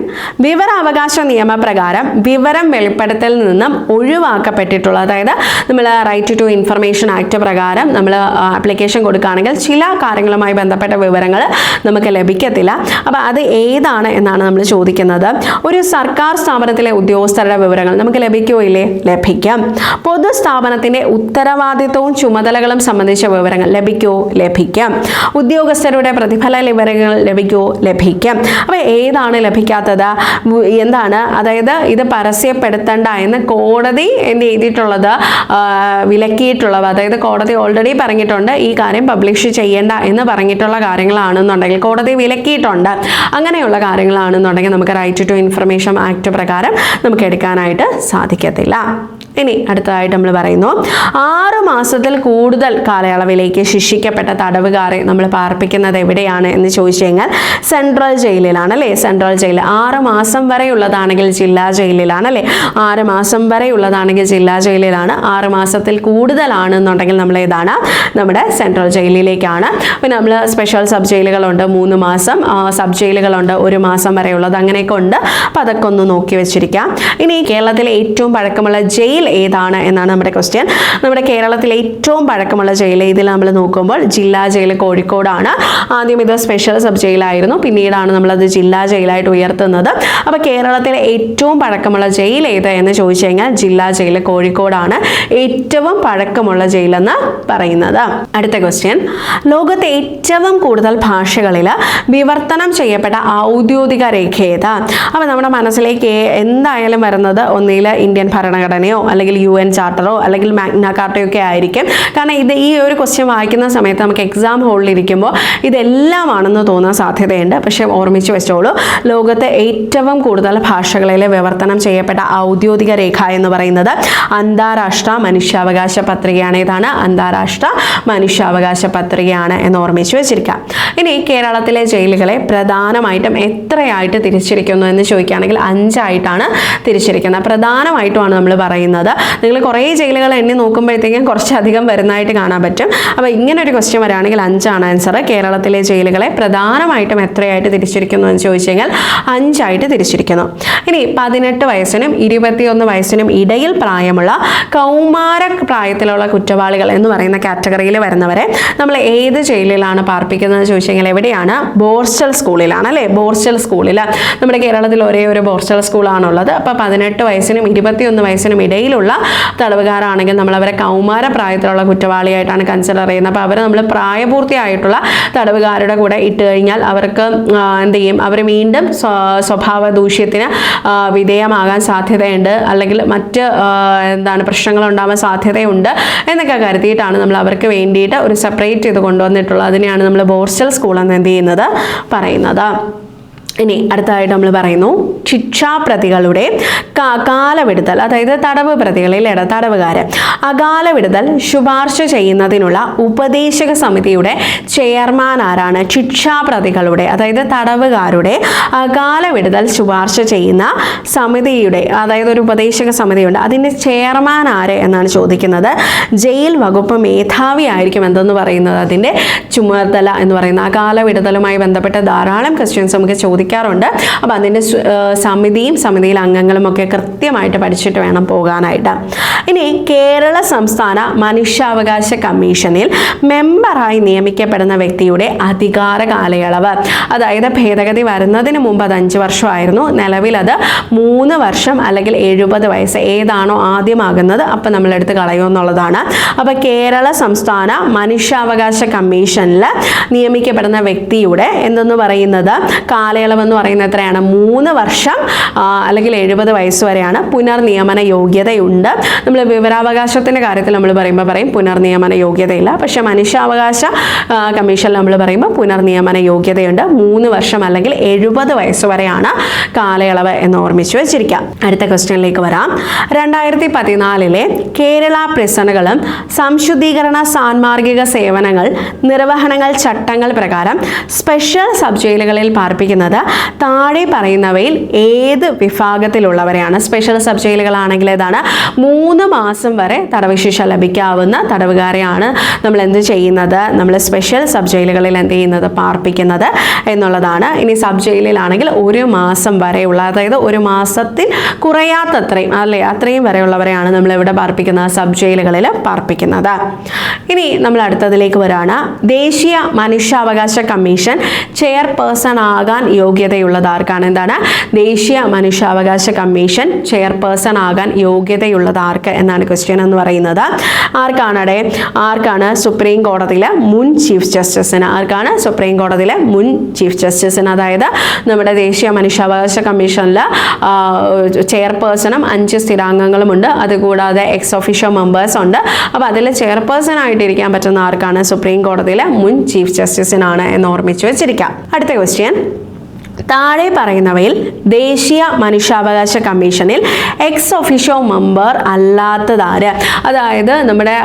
Speaker 1: വിവരാവകാശ നിയമപ്രകാരം വിവരം വെളിപ്പെടുത്തലിൽ നിന്നും ഒഴിവാക്കപ്പെട്ടിട്ടുള്ള, അതായത് നമ്മൾ റൈറ്റ് ടു ഇൻഫർമേഷൻ ആക്ട് പ്രകാരം നമ്മൾ ആപ്ലിക്കേഷൻ കൊടുക്കുകയാണെങ്കിൽ ചില കാര്യങ്ങളുമായി ബന്ധപ്പെട്ട വിവരങ്ങൾ നമുക്ക് ലഭിക്കത്തില്ല. അപ്പോൾ അത് ഏതാണ് എന്നാണ് നമ്മൾ ചോദിക്കുന്നത്. ഒരു സർക്കാർ സ്ഥാപനത്തിലെ ഉദ്യോഗസ്ഥരുടെ വിവരങ്ങൾ നമുക്ക് ലഭിക്കുമോ? ഇല്ലേ? ലഭിക്കാം. പൊതുസ്ഥാപനത്തിൻ്റെ ഉത്തരവാദിത്വവും ചുമതലകളും സംബന്ധിച്ച വിവരങ്ങൾ ലഭിക്കുമോ? ലഭിക്കാം. ഉദ്യോഗസ്ഥരുടെ പ്രതിഫല വിവരങ്ങൾ ലഭിക്കുമോ? ലഭിക്കാം. അപ്പോൾ ഏതാണ് ലഭിക്കാത്തത്? എന്താണ്? അതായത് ഇത് പരസ്യപ്പെടുത്തണ്ട എന്ന് കോടതി എന്ത് ചെയ്തിട്ടുള്ളത്? വിലക്കിയിട്ടുള്ളത്. അതായത് കോടതി ഓൾറെഡി പറഞ്ഞിട്ടുണ്ട് ഈ കാര്യം പബ്ലിഷ് ചെയ്യേണ്ട എന്ന് പറഞ്ഞിട്ടുള്ള കാര്യങ്ങളാണെന്നുണ്ടെങ്കിൽ കോടതി വിലക്കിയിട്ടുണ്ട്. അങ്ങനെയുള്ള കാര്യങ്ങളാണെന്നുണ്ടെങ്കിൽ നമുക്ക് റൈറ്റ് ടു ഇൻഫർമേഷൻ ആക്ട് പ്രകാരം നമുക്ക് എടുക്കാനായിട്ട് സാധിക്കത്തില്ല. ഇനി അടുത്തതായിട്ട് നമ്മൾ പറയുന്നു, 6 മാസത്തിൽ കൂടുതൽ കാലയളവിലേക്ക് ശിക്ഷിക്കപ്പെട്ട തടവുകാരെ നമ്മൾ പാർപ്പിക്കുന്നത് എവിടെയാണ് എന്ന് ചോദിച്ചു കഴിഞ്ഞാൽ സെൻട്രൽ ജയിലിലാണ് അല്ലേ? സെൻട്രൽ ജയിൽ 6 മാസം വരെയുള്ളതാണെങ്കിൽ ജില്ലാ ജയിലിലാണ് അല്ലേ? 6 മാസം വരെയുള്ളതാണെങ്കിൽ ജില്ലാ ജയിലിലാണ്. 6 മാസത്തിൽ കൂടുതലാണെന്നുണ്ടെങ്കിൽ നമ്മൾ ഏതാണ്? നമ്മുടെ സെൻട്രൽ ജയിലിലേക്കാണ്. പിന്നെ നമ്മൾ സ്പെഷ്യൽ സബ് ജയിലുകളുണ്ട്, 3 മാസം, സബ് ജയിലുകളുണ്ട് 1 മാസം വരെയുള്ളത്, അങ്ങനെയൊക്കെ ഉണ്ട്. അപ്പോൾ അതൊക്കെ ഒന്ന് നോക്കി വെച്ചിരിക്കാം. ഇനി കേരളത്തിലെ ഏറ്റവും പഴക്കമുള്ള ജയിൽ ഏതാണ് എന്നാണ് നമ്മുടെ ക്വസ്റ്റ്യൻ. നമ്മുടെ കേരളത്തിലെ ഏറ്റവും പഴക്കമുള്ള ജയിൽ ഇതിൽ നമ്മൾ നോക്കുമ്പോൾ ജില്ലാ ജയിൽ കോഴിക്കോടാണ്. ആദ്യം ഇത് സ്പെഷ്യൽ സബ് ജയിലായിരുന്നു, പിന്നീടാണ് നമ്മളത് ജില്ലാ ജയിലായിട്ട് ഉയർത്തുന്നത്. അപ്പോൾ കേരളത്തിലെ ഏറ്റവും പഴക്കമുള്ള ജയിൽ ഏത് എന്ന് ചോദിച്ചു കഴിഞ്ഞാൽ ജില്ലാ ജയിൽ കോഴിക്കോടാണ് ഏറ്റവും പഴക്കമുള്ള ജയിലെന്ന് പറയുന്നത്. അടുത്ത ക്വസ്റ്റ്യൻ, ലോകത്തെ ഏറ്റവും കൂടുതൽ ഭാഷകളിൽ വിവർത്തനം ചെയ്യപ്പെട്ട ഔദ്യോഗിക രേഖ ഏത്? അപ്പോൾ നമ്മുടെ മനസ്സിലേക്ക് എന്തായാലും വരുന്നത് ഒന്നിൽ ഇന്ത്യൻ ഭരണഘടനയോ അല്ലെങ്കിൽ UN ചാർട്ടറോ അല്ലെങ്കിൽ മാഗ്ന കാർട്ടയോ ഒക്കെ ആയിരിക്കും. കാരണം ഈ ഒരു ക്വസ്റ്റ്യൻ വായിക്കുന്ന സമയത്ത് നമുക്ക് എക്സാം ഹോളിൽ ഇരിക്കുമ്പോൾ ഇതെല്ലാമാണെന്ന് തോന്നാൻ സാധ്യതയുണ്ട്. പക്ഷേ ഓർമ്മിച്ച് വെച്ചോളൂ, ലോകത്തെ ഏറ്റവും കൂടുതൽ ഭാഷകളിൽ വിവർത്തനം ചെയ്യപ്പെട്ട ഔദ്യോഗിക രേഖ എന്ന് പറയുന്നത് അന്താരാഷ്ട്ര മനുഷ്യാവകാശ പത്രികയാണ്. ഇതാണ് അന്താരാഷ്ട്ര മനുഷ്യാവകാശ പത്രികയാണ് എന്ന് ഓർമ്മിച്ച് വെച്ചിരിക്കാം. ഇനി കേരളത്തിലെ ജയിലുകളെ പ്രധാനമായിട്ടും എത്രയായിട്ട് തിരിച്ചിരിക്കുന്നു എന്ന് ചോദിക്കുകയാണെങ്കിൽ 5 ആയിട്ടാണ് തിരിച്ചിരിക്കുന്നത്. പ്രധാനമായിട്ടുമാണ് നമ്മൾ പറയുന്നത്. നിങ്ങൾ കുറേ ജയിലുകൾ എണ്ണി നോക്കുമ്പോഴത്തേക്കും കുറച്ചധികം വരുന്നതായിട്ട് കാണാൻ പറ്റും. അപ്പോൾ ഇങ്ങനെ ഒരു ക്വസ്റ്റ്യൻ വരികയാണെങ്കിൽ 5 ആണ് ആൻസർ. കേരളത്തിലെ ജയിലുകളെ പ്രധാനമായിട്ടും എത്രയായിട്ട് തിരിച്ചിരിക്കുന്നു എന്ന് ചോദിച്ചു കഴിഞ്ഞാൽ 5 ആയിട്ട് തിരിച്ചിരിക്കുന്നു. ഇനി 18 വയസ്സിനും 21 വയസ്സിനും ഇടയിൽ പ്രായമുള്ള കൗമാര പ്രായത്തിലുള്ള കുറ്റവാളികൾ എന്ന് പറയുന്ന കാറ്റഗറിയിൽ വരുന്നവരെ നമ്മൾ ഏത് ജയിലിലാണ് പാർപ്പിക്കുന്നത് ചോദിച്ചു കഴിഞ്ഞാൽ എവിടെയാണ്? ബോർസ്റ്റൽ സ്കൂളിലാണ് അല്ലേ? ബോർസ്റ്റൽ സ്കൂളിൽ നമ്മുടെ കേരളത്തിൽ ഒരേ ഒരു ബോർസ്റ്റൽ സ്കൂളാണുള്ളത്. അപ്പോൾ 18 വയസ്സിനും 21 വയസ്സിനും ഇടയിലുള്ള തടവുകാരാണെങ്കിൽ നമ്മൾ അവരെ കൗമാര പ്രായത്തിലുള്ള കുറ്റവാളിയായിട്ടാണ് കൺസിഡർ ചെയ്യുന്നത്. അപ്പോൾ അവർ നമ്മൾ പ്രായപൂർത്തിയായിട്ടുള്ള തടവുകാരുടെ കൂടെ ഇട്ട് കഴിഞ്ഞാൽ അവർക്ക് എന്ത് ചെയ്യും? അവർ വീണ്ടും സ്വഭാവ ദൂഷ്യത്തിന് വിധേയമാകാൻ സാധ്യതയുണ്ട്, അല്ലെങ്കിൽ മറ്റ് പ്രശ്നങ്ങൾ ഉണ്ടാവാൻ സാധ്യതയുണ്ട് എന്നൊക്കെ കരുതിയിട്ടാണ് നമ്മൾ അവർക്ക് വേണ്ടിയിട്ട് ഒരു സെപ്പറേറ്റ് ചെയ്ത് കൊണ്ടുവന്നിട്ടുള്ളത്. അതിനെയാണ് നമ്മൾ ബോർസ്റ്റൽ സ്കൂൾ എന്ന് എന്ത് ചെയ്യുന്നത്? പറയുന്നത്. ഇനി അടുത്തതായിട്ട് നമ്മൾ പറയുന്നു, ശിക്ഷാപ്രതികളുടെ കാലവിടുതൽ, അതായത് തടവ് പ്രതികളിൽ തടവുകാരെ അകാല വിടുതൽ ശുപാർശ ചെയ്യുന്നതിനുള്ള ഉപദേശക സമിതിയുടെ ചെയർമാൻ ആരാണ്? ശിക്ഷാപ്രതികളുടെ, അതായത് തടവുകാരുടെ അകാല വിടുതൽ ശുപാർശ ചെയ്യുന്ന സമിതിയുടെ, അതായത് ഒരു ഉപദേശക സമിതിയുണ്ട്, അതിൻ്റെ ചെയർമാൻ ആര് എന്നാണ് ചോദിക്കുന്നത്. ജയിൽ വകുപ്പ് മേധാവി ആയിരിക്കും എന്തെന്ന് പറയുന്നത് അതിൻ്റെ ചുമതല എന്ന് പറയുന്നത്. അകാല വിടുതലുമായി ബന്ധപ്പെട്ട ധാരാളം ക്വസ്റ്റ്യൻസ് നമുക്ക് ചോദിക്കാറുണ്ട്. അപ്പോൾ അതിൻ്റെ സമിതിയിൽ അംഗങ്ങളും ഒക്കെ കൃത്യമായിട്ട് പഠിച്ചിട്ട് വേണം പോകാനായിട്ട്. ഇനി കേരള സംസ്ഥാന മനുഷ്യാവകാശ കമ്മീഷനിൽ മെമ്പറായി നിയമിക്കപ്പെടുന്ന വ്യക്തിയുടെ അധികാര കാലയളവ്, അതായത് ഭേദഗതി വരുന്നതിന് മുമ്പ് അത് 5 വർഷമായിരുന്നു, നിലവിൽ അത് 3 വർഷം അല്ലെങ്കിൽ 70 വയസ്സ്, ഏതാണോ ആദ്യമാകുന്നത് അപ്പം നമ്മളെടുത്ത് കളയുമെന്നുള്ളതാണ്. അപ്പോൾ കേരള സംസ്ഥാന മനുഷ്യാവകാശ കമ്മീഷനിൽ നിയമിക്കപ്പെടുന്ന വ്യക്തിയുടെ എന്തെന്ന് പറയുന്നത് കാലയളവ് കാലയളവ് എന്ന് പറയുന്നത് എത്രയാണ്? 3 വർഷം അല്ലെങ്കിൽ 70 വയസ്സ് വരെയാണ്. പുനർനിയമന യോഗ്യതയുണ്ട്. നമ്മൾ വിവരാവകാശത്തിൻ്റെ കാര്യത്തിൽ നമ്മൾ പറയുമ്പോൾ പറയും പുനർനിയമന യോഗ്യതയില്ല. പക്ഷേ മനുഷ്യാവകാശ കമ്മീഷനിൽ നമ്മൾ പറയുമ്പോൾ പുനർനിയമന യോഗ്യതയുണ്ട്. 3 വർഷം അല്ലെങ്കിൽ 70 വയസ്സ് വരെയാണ് കാലയളവ് എന്ന് ഓർമ്മിച്ച് വെച്ചിരിക്കുക. അടുത്ത ക്വസ്റ്റ്യനിലേക്ക് വരാം. 2014 കേരള പ്രിസണുകളും സംശുദ്ധീകരണ സാൻമാർഗിക സേവനങ്ങൾ നിർവഹണങ്ങൾ ചട്ടങ്ങൾ പ്രകാരം സ്പെഷ്യൽ സബ് ജയിലുകളിൽ പാർപ്പിക്കുന്നത് താഴെ പറയുന്നവയിൽ ഏത് വിഭാഗത്തിലുള്ളവരെയാണ്? സ്പെഷ്യൽ സബ് ജയിലുകളാണെങ്കിൽ ഏതാണ്? 3 മാസം വരെ തടവ് ശിക്ഷ ലഭിക്കാവുന്ന തടവുകാരെയാണ് നമ്മൾ എന്ത് ചെയ്യുന്നത്? നമ്മൾ സ്പെഷ്യൽ സബ് ജയിലുകളിൽ എന്ത് ചെയ്യുന്നത്? പാർപ്പിക്കുന്നത് എന്നുള്ളതാണ്. ഇനി സബ് ജയിലിലാണെങ്കിൽ 1 മാസം വരെയുള്ള, അതായത് 1 മാസത്തിൽ കുറയാത്തത്രയും അല്ലേ, അത്രയും വരെയുള്ളവരെയാണ് നമ്മൾ ഇവിടെ പാർപ്പിക്കുന്നത്, സബ് ജയിലുകളിൽ പാർപ്പിക്കുന്നത്. ഇനി നമ്മൾ അടുത്തതിലേക്ക് വരാണ്. ദേശീയ മനുഷ്യാവകാശ കമ്മീഷൻ ചെയർപേഴ്സൺ ആകാൻ യോഗ്യതയുള്ളത് ആർക്കാണ്? എന്താണ്? ദേശീയ മനുഷ്യാവകാശ കമ്മീഷൻ ചെയർപേഴ്സൺ ആകാൻ യോഗ്യതയുള്ളത് ആർക്ക് എന്നാണ് ക്വസ്റ്റ്യൻ എന്ന് പറയുന്നത്. ആർക്കാണ്? സുപ്രീം കോടതിയിലെ മുൻ ചീഫ് ജസ്റ്റിസിന്. ആർക്കാണ്? സുപ്രീം കോടതിയിലെ മുൻ ചീഫ് ജസ്റ്റിസിന്. അതായത് നമ്മുടെ ദേശീയ മനുഷ്യാവകാശ കമ്മീഷനിൽ ചെയർപേഴ്സണും 5 സ്ഥിരാംഗങ്ങളുമുണ്ട്. അതുകൂടാതെ എക്സ് ഒഫീഷ്യോ മെമ്പേഴ്സ് ഉണ്ട്. അപ്പോൾ അതിൽ ചെയർപേഴ്സൺ ആയിട്ടിരിക്കാൻ പറ്റുന്ന ആർക്കാണ്? സുപ്രീം കോടതിയിലെ മുൻ ചീഫ് ജസ്റ്റിസിനാണ് എന്ന് ഓർമ്മിച്ച് വെച്ചിരിക്കാം. അടുത്ത ക്വസ്റ്റ്യൻ. താഴെ പറയുന്നവയിൽ ദേശീയ മനുഷ്യാവകാശ കമ്മീഷനിൽ എക്സ് ഒഫീഷ്യോ മെമ്പർ അല്ലാത്തതാര്? അതായത് നമ്മുടെ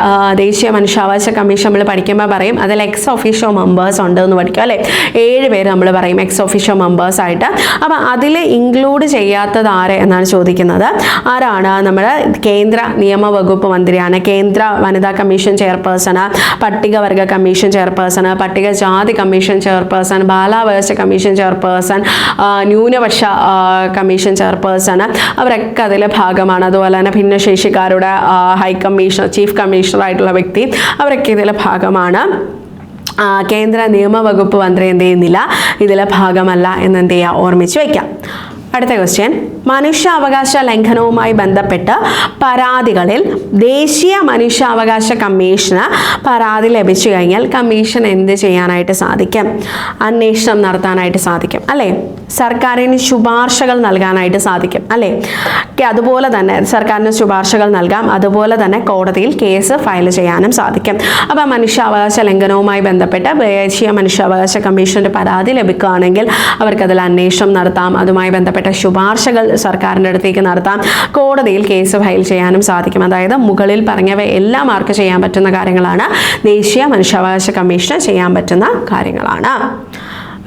Speaker 1: ദേശീയ മനുഷ്യാവകാശ കമ്മീഷൻ നമ്മൾ പഠിക്കുമ്പോൾ പറയും അതിൽ എക്സ് ഒഫീഷ്യോ മെമ്പേഴ്സ് ഉണ്ട് എന്ന് പഠിക്കും അല്ലേ. 7 പേര് നമ്മൾ പറയും എക്സ് ഒഫീഷ്യോ മെമ്പേഴ്സ് ആയിട്ട്. അപ്പം അതിൽ ഇൻക്ലൂഡ് ചെയ്യാത്തത് ആര് എന്നാണ് ചോദിക്കുന്നത്. ആരാണ്? നമ്മുടെ കേന്ദ്ര നിയമവകുപ്പ് മന്ത്രിയാണ്, കേന്ദ്ര വനിതാ കമ്മീഷൻ ചെയർപേഴ്സണ്, പട്ടികവർഗ കമ്മീഷൻ ചെയർപേഴ്സണ്, പട്ടികജാതി കമ്മീഷൻ ചെയർപേഴ്സൺ, ബാലാവകാശ കമ്മീഷൻ ചെയർപേഴ്സൺ, ന്യൂനപക്ഷ കമ്മീഷൻ ചെയർപേഴ്സൺ, അവരൊക്കെ അതിലെ ഭാഗമാണ്. അതുപോലെ തന്നെ ഭിന്നശേഷിക്കാരുടെ ഹൈ കമ്മീഷണർ, ചീഫ് കമ്മീഷണർ ആയിട്ടുള്ള വ്യക്തി, അവരൊക്കെ ഇതിലെ ഭാഗമാണ്. കേന്ദ്ര നിയമവകുപ്പ് മന്ത്രി എന്ത് ചെയ്യുന്നില്ല, ഇതിലെ ഭാഗമല്ല എന്ന് എന്ത് ചെയ്യുക? ഓർമ്മിച്ച് വയ്ക്കാം. അടുത്ത ക്വസ്റ്റ്യൻ. മനുഷ്യാവകാശ ലംഘനവുമായി ബന്ധപ്പെട്ട് പരാതികളിൽ ദേശീയ മനുഷ്യാവകാശ കമ്മീഷന് പരാതി ലഭിച്ചു കഴിഞ്ഞാൽ കമ്മീഷൻ എന്ത് ചെയ്യാനായിട്ട് സാധിക്കും? അന്വേഷണം നടത്താനായിട്ട് സാധിക്കും അല്ലേ. സർക്കാരിന് ശുപാർശകൾ നൽകാനായിട്ട് സാധിക്കും അല്ലേ. അതുപോലെ തന്നെ സർക്കാരിന് ശുപാർശകൾ നൽകാം. അതുപോലെ തന്നെ കോടതിയിൽ കേസ് ഫയൽ ചെയ്യാനും സാധിക്കും. അപ്പോൾ മനുഷ്യാവകാശ ലംഘനവുമായി ബന്ധപ്പെട്ട് ദേശീയ മനുഷ്യാവകാശ കമ്മീഷന്റെ പരാതി ലഭിക്കുകയാണെങ്കിൽ അവർക്കതിൽ അന്വേഷണം നടത്താം. അതുമായി ബന്ധപ്പെട്ട ശുപാർശകൾ സർക്കാരിൻ്റെ അടുത്തേക്ക് നടത്താം. കോടതിയിൽ കേസ് ഫയൽ ചെയ്യാനും സാധിക്കും. അതായത് മുകളിൽ പറഞ്ഞവ എല്ലാം ആർക്ക് ചെയ്യാൻ പറ്റുന്ന കാര്യങ്ങളാണ്? ദേശീയ മനുഷ്യാവകാശ കമ്മീഷന് ചെയ്യാൻ പറ്റുന്ന കാര്യങ്ങളാണ്.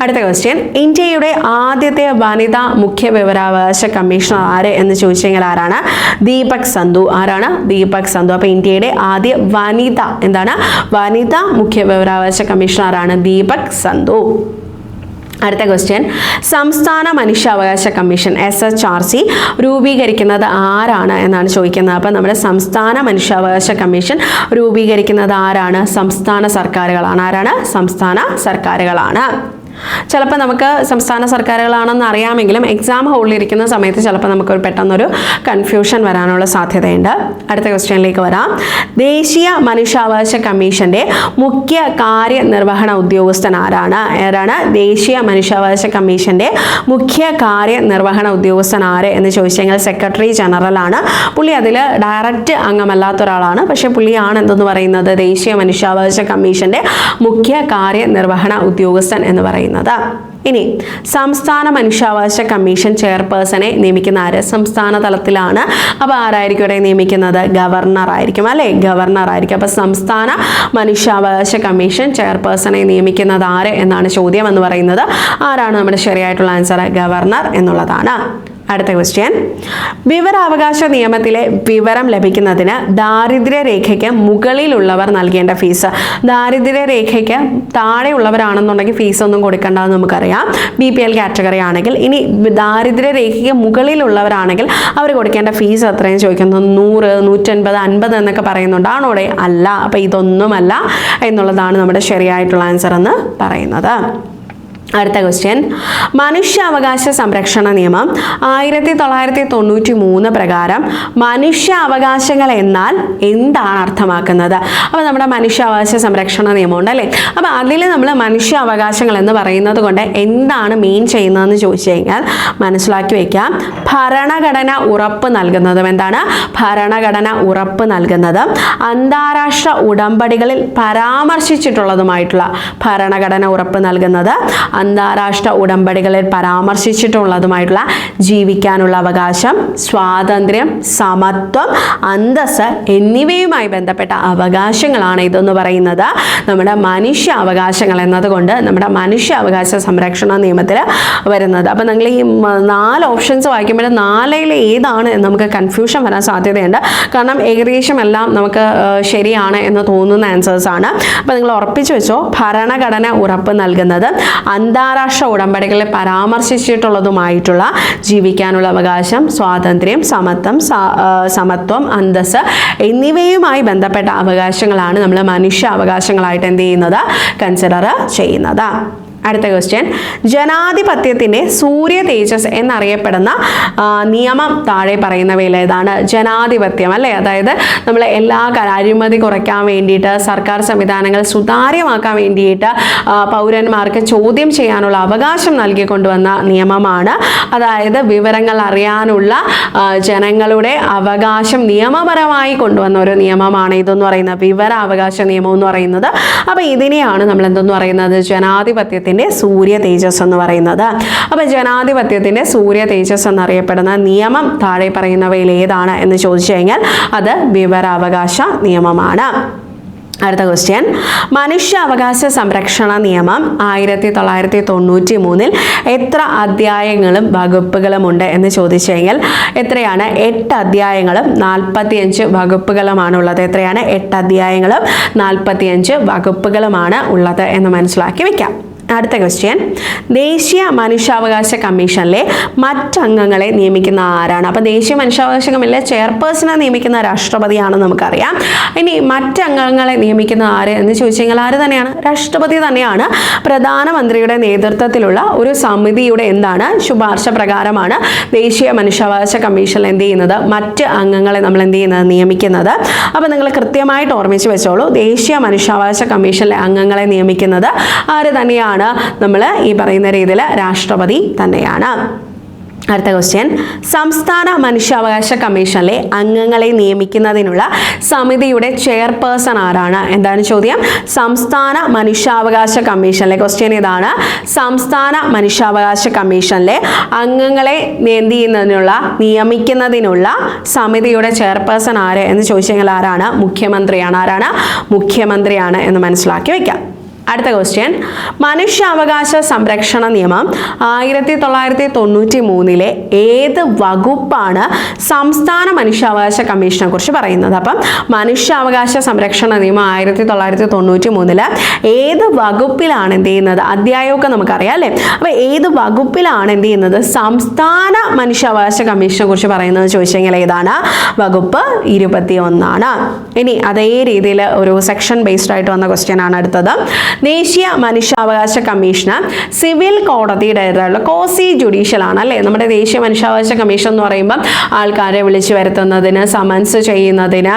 Speaker 1: അടുത്ത ക്വസ്റ്റ്യൻ. ഇന്ത്യയുടെ ആദ്യത്തെ വനിതാ മുഖ്യ വിവരാവകാശ കമ്മീഷണർ ആര് എന്ന് ചോദിച്ചു കഴിഞ്ഞാൽ ആരാണ്? ദീപക് സന്ധു. ആരാണ്? ദീപക് സന്ധു. അപ്പോൾ ഇന്ത്യയുടെ ആദ്യ വനിത എന്താണ്? വനിതാ മുഖ്യ വിവരാവകാശ കമ്മീഷണറാണ് ദീപക് സന്ധു. അടുത്ത ക്വസ്റ്റ്യൻ. സംസ്ഥാന മനുഷ്യാവകാശ കമ്മീഷൻ SHRC രൂപീകരിക്കുന്നത് ആരാണ് എന്നാണ് ചോദിക്കുന്നത്. അപ്പോൾ നമ്മുടെ സംസ്ഥാന മനുഷ്യാവകാശ കമ്മീഷൻ രൂപീകരിക്കുന്നത് ആരാണ്? സംസ്ഥാന സർക്കാരുകളാണ്. ആരാണ്? സംസ്ഥാന സർക്കാരുകളാണ്. ചിലപ്പോൾ നമുക്ക് സംസ്ഥാന സർക്കാരുകളാണെന്ന് അറിയാമെങ്കിലും എക്സാം ഹോളിലിരിക്കുന്ന സമയത്ത് ചിലപ്പോൾ നമുക്കൊരു പെട്ടെന്നൊരു കൺഫ്യൂഷൻ വരാനുള്ള സാധ്യതയുണ്ട്. അടുത്ത ക്വസ്റ്റ്യനിലേക്ക് വരാം. ദേശീയ മനുഷ്യാവകാശ കമ്മീഷന്റെ മുഖ്യ കാര്യനിർവഹണ ഉദ്യോഗസ്ഥൻ ആരാണ്? ദേശീയ മനുഷ്യാവകാശ കമ്മീഷന്റെ മുഖ്യ കാര്യനിർവഹണ ഉദ്യോഗസ്ഥൻ ആര് എന്ന് ചോദിച്ചു കഴിഞ്ഞാൽ സെക്രട്ടറി ജനറൽ ആണ്. പുള്ളി അതിൽ ഡയറക്റ്റ് അംഗമല്ലാത്ത ഒരാളാണ്. പക്ഷേ പുള്ളിയാണ് എന്തെന്ന് പറയുന്നത്? ദേശീയ മനുഷ്യാവകാശ കമ്മീഷന്റെ മുഖ്യ കാര്യനിർവഹണ ഉദ്യോഗസ്ഥൻ എന്ന് പറയുന്നത്. ഇനി സംസ്ഥാന മനുഷ്യാവകാശ കമ്മീഷൻ ചെയർപേഴ്സണെ നിയമിക്കുന്ന ആര്? സംസ്ഥാന തലത്തിലാണ്. അപ്പോൾ ആരായിരിക്കും ഇവിടെ നിയമിക്കുന്നത്? ഗവർണർ ആയിരിക്കും അല്ലേ. ഗവർണർ ആയിരിക്കും. അപ്പോൾ സംസ്ഥാന മനുഷ്യാവകാശ കമ്മീഷൻ ചെയർപേഴ്സണെ നിയമിക്കുന്നത് ആര് എന്നാണ് ചോദ്യം എന്ന് പറയുന്നത്. ആരാണ് നമ്മുടെ ശരിയായിട്ടുള്ള ആൻസർ? ഗവർണർ എന്നുള്ളതാണ്. അടുത്ത ക്വസ്റ്റ്യൻ. വിവരാവകാശ നിയമത്തിലെ വിവരം ലഭിക്കുന്നതിന് ദാരിദ്ര്യരേഖയ്ക്ക് മുകളിലുള്ളവർ നൽകേണ്ട ഫീസ്. ദാരിദ്ര്യരേഖയ്ക്ക് താഴെയുള്ളവരാണെന്നുണ്ടെങ്കിൽ ഫീസ് ഒന്നും കൊടുക്കേണ്ടതെന്ന് നമുക്കറിയാം, BPL കാറ്റഗറി ആണെങ്കിൽ. ഇനി ദാരിദ്ര്യരേഖയ്ക്ക് മുകളിലുള്ളവരാണെങ്കിൽ അവർ കൊടുക്കേണ്ട ഫീസ് എത്രയും ചോദിക്കുന്നത് 100, 150, 50 എന്നൊക്കെ പറയുന്നുണ്ട്. ആണോടെ? അല്ല. അപ്പോൾ ഇതൊന്നുമല്ല എന്നുള്ളതാണ് നമ്മുടെ ശരിയായിട്ടുള്ള ആൻസർ എന്ന് പറയുന്നത്. അടുത്ത ക്വസ്റ്റ്യൻ, മനുഷ്യാവകാശ സംരക്ഷണ നിയമം 1993 പ്രകാരം മനുഷ്യാവകാശങ്ങൾ എന്നാൽ എന്താണ് അർത്ഥമാക്കുന്നത്? അപ്പോൾ നമ്മുടെ മനുഷ്യാവകാശ സംരക്ഷണ നിയമം ഉണ്ടല്ലേ, അപ്പോൾ അതിൽ നമ്മൾ മനുഷ്യാവകാശങ്ങൾ എന്ന് പറയുന്നത് കൊണ്ട് എന്താണ് മീൻ ചെയ്യുന്നതെന്ന് ചോദിച്ചു കഴിഞ്ഞാൽ മനസ്സിലാക്കി വയ്ക്കാം. ഭരണഘടന ഉറപ്പ് നൽകുന്നതും എന്താണ്? ഭരണഘടന ഉറപ്പ് നൽകുന്നതും അന്താരാഷ്ട്ര ഉടമ്പടികളിൽ പരാമർശിച്ചിട്ടുള്ളതുമായിട്ടുള്ള ഭരണഘടന ഉറപ്പ് നൽകുന്നത് അന്താരാഷ്ട്ര ഉടമ്പടികളിൽ പരാമർശിച്ചിട്ടുള്ളതുമായിട്ടുള്ള ജീവിക്കാനുള്ള അവകാശം, സ്വാതന്ത്ര്യം, സമത്വം, അന്തസ്സ് എന്നിവയുമായി ബന്ധപ്പെട്ട അവകാശങ്ങളാണ് ഇതെന്ന് പറയുന്നത് നമ്മുടെ മനുഷ്യ അവകാശങ്ങൾ എന്നതുകൊണ്ട് നമ്മുടെ മനുഷ്യാവകാശ സംരക്ഷണ നിയമത്തിൽ വരുന്നത്. അപ്പം നിങ്ങൾ ഈ 4 ഓപ്ഷൻസ് വായിക്കുമ്പോൾ 4-ൽ ഏതാണ് എന്ന് നമുക്ക് കൺഫ്യൂഷൻ വരാൻ സാധ്യതയുണ്ട്. കാരണം ഏകദേശം എല്ലാം നമുക്ക് ശരിയാണ് എന്ന് തോന്നുന്ന ആൻസേഴ്സ് ആണ്. അപ്പം നിങ്ങൾ ഉറപ്പിച്ചു വെച്ചോ, ഭരണഘടന ഉറപ്പ് നൽകുന്നത് അന്താരാഷ്ട്ര ഉടമ്പടികളിൽ പരാമർശിച്ചിട്ടുള്ളതുമായിട്ടുള്ള ജീവിക്കാനുള്ള അവകാശം, സ്വാതന്ത്ര്യം, സമത്വം, അന്തസ്സ് എന്നിവയുമായി ബന്ധപ്പെട്ട അവകാശങ്ങളാണ് നമ്മൾ മനുഷ്യ അവകാശങ്ങളായിട്ട് എന്ത് ചെയ്യുന്നത്? കൺസിഡർ ചെയ്യുന്നത്. അടുത്ത ക്വസ്റ്റ്യൻ, ജനാധിപത്യത്തിൻ്റെ സൂര്യ തേജസ് എന്നറിയപ്പെടുന്ന നിയമം താഴെ പറയുന്നവയിൽ ഏതാണ്? ജനാധിപത്യം അല്ലേ, അതായത് നമ്മൾ എല്ലാ അഴിമതി കുറയ്ക്കാൻ വേണ്ടിയിട്ട്, സർക്കാർ സംവിധാനങ്ങൾ സുതാര്യമാക്കാൻ വേണ്ടിയിട്ട് പൗരന്മാർക്ക് ചോദ്യം ചെയ്യാനുള്ള അവകാശം നൽകിക്കൊണ്ടുവന്ന നിയമമാണ്. അതായത് വിവരങ്ങൾ അറിയാനുള്ള ജനങ്ങളുടെ അവകാശം നിയമപരമായി കൊണ്ടുവന്ന ഒരു നിയമമാണ് ഇതെന്ന് പറയുന്നത്, വിവരാവകാശ നിയമം എന്ന് പറയുന്നത്. അപ്പോൾ ഇതിനെയാണ് നമ്മൾ എന്തെന്ന് പറയുന്നത്? ജനാധിപത്യത്തിൻ്റെ സൂര്യ തേജസ് എന്ന് പറയുന്നത്. അപ്പോൾ ജനാധിപത്യത്തിൻ്റെ സൂര്യ തേജസ് എന്നറിയപ്പെടുന്ന നിയമം താഴെ പറയുന്നവയിൽ ഏതാണ് എന്ന് ചോദിച്ചു കഴിഞ്ഞാൽ അത് വിവരാവകാശ നിയമമാണ്. അടുത്ത ക്വസ്റ്റ്യൻ, മനുഷ്യാവകാശ സംരക്ഷണ നിയമം 1993 എത്ര അധ്യായങ്ങളും വകുപ്പുകളും ഉണ്ട് എന്ന് ചോദിച്ചു കഴിഞ്ഞാൽ എത്രയാണ്? 8 അധ്യായങ്ങളും 45 വകുപ്പുകളുമാണ് ഉള്ളത്. എത്രയാണ്? 8 അധ്യായങ്ങളും 45 വകുപ്പുകളുമാണ് ഉള്ളത് എന്ന് മനസ്സിലാക്കി വെക്കാം. അടുത്ത ക്വസ്റ്റ്യൻ, ദേശീയ മനുഷ്യാവകാശ കമ്മീഷനിലെ മറ്റംഗങ്ങളെ നിയമിക്കുന്ന ആരാണ്? അപ്പോൾ ദേശീയ മനുഷ്യാവകാശ കമ്മീഷനിലെ ചെയർപേഴ്സണെ നിയമിക്കുന്ന രാഷ്ട്രപതിയാണെന്ന് നമുക്കറിയാം. ഇനി മറ്റംഗങ്ങളെ നിയമിക്കുന്ന ആര് എന്ന് ചോദിച്ചു കഴിഞ്ഞാൽ ആര് തന്നെയാണ്? രാഷ്ട്രപതി തന്നെയാണ്. പ്രധാനമന്ത്രിയുടെ നേതൃത്വത്തിലുള്ള ഒരു സമിതിയുടെ എന്താണ്? ശുപാർശ പ്രകാരമാണ് ദേശീയ മനുഷ്യാവകാശ കമ്മീഷനിൽ എന്ത് ചെയ്യുന്നത്? മറ്റ് അംഗങ്ങളെ നമ്മൾ എന്ത് ചെയ്യുന്നത്? നിയമിക്കുന്നത്. അപ്പോൾ നിങ്ങൾ കൃത്യമായിട്ട് ഓർമ്മിച്ച് വെച്ചോളൂ, ദേശീയ മനുഷ്യാവകാശ കമ്മീഷനിലെ അംഗങ്ങളെ നിയമിക്കുന്നത് ആര് തന്നെയാണ്? നമ്മൾ ഈ പറയുന്ന രീതിയിൽ രാഷ്ട്രപതി തന്നെയാണ്. അടുത്ത ക്വസ്റ്റ്യൻ, സംസ്ഥാന മനുഷ്യാവകാശ കമ്മീഷനിലെ അംഗങ്ങളെ നിയമിക്കുന്നതിനുള്ള സമിതിയുടെ ചെയർപേഴ്സൺ ആരാണ്? എന്താണ് ചോദ്യം? സംസ്ഥാന മനുഷ്യാവകാശ കമ്മീഷനിലെ ക്വസ്റ്റ്യൻ ഇതാണ്. സംസ്ഥാന മനുഷ്യാവകാശ കമ്മീഷനിലെ അംഗങ്ങളെ നിയമിക്കുന്നതിനുള്ള സമിതിയുടെ ചെയർപേഴ്സൺ ആര് എന്ന് ചോദിച്ചു കഴിഞ്ഞാൽ ആരാണ്? മുഖ്യമന്ത്രിയാണ്. ആരാണ്? മുഖ്യമന്ത്രിയാണ് എന്ന് മനസ്സിലാക്കി വയ്ക്കാം. അടുത്ത ക്വസ്റ്റ്യൻ, മനുഷ്യാവകാശ സംരക്ഷണ നിയമം 1993 ഏത് വകുപ്പാണ് സംസ്ഥാന മനുഷ്യാവകാശ കമ്മീഷനെ കുറിച്ച് പറയുന്നത്? അപ്പം മനുഷ്യാവകാശ സംരക്ഷണ നിയമം 1993 ഏത് വകുപ്പിലാണ് എന്ത് ചെയ്യുന്നത്? അധ്യായമൊക്കെ നമുക്കറിയാം അല്ലേ. അപ്പോൾ ഏത് വകുപ്പിലാണ് എന്ത് ചെയ്യുന്നത്? സംസ്ഥാന മനുഷ്യാവകാശ കമ്മീഷനെ കുറിച്ച് പറയുന്നത് ചോദിച്ചു കഴിഞ്ഞാൽ ഏതാണ്? വകുപ്പ് 21 ആണ്. ഇനി അതേ രീതിയിൽ ഒരു സെക്ഷൻ ബേസ്ഡ് ആയിട്ട് വന്ന ക്വസ്റ്റ്യൻ ആണ് അടുത്തത്. ദേശീയ മനുഷ്യാവകാശ കമ്മീഷന് സിവിൽ കോടതിയുടെ കോസി ജുഡീഷ്യൽ ആണ് അല്ലേ. നമ്മുടെ ദേശീയ മനുഷ്യാവകാശ കമ്മീഷൻ എന്ന് പറയുമ്പോൾ ആൾക്കാരെ വിളിച്ചു വരുത്തുന്നതിന്, സമൻസ് ചെയ്യുന്നതിന്,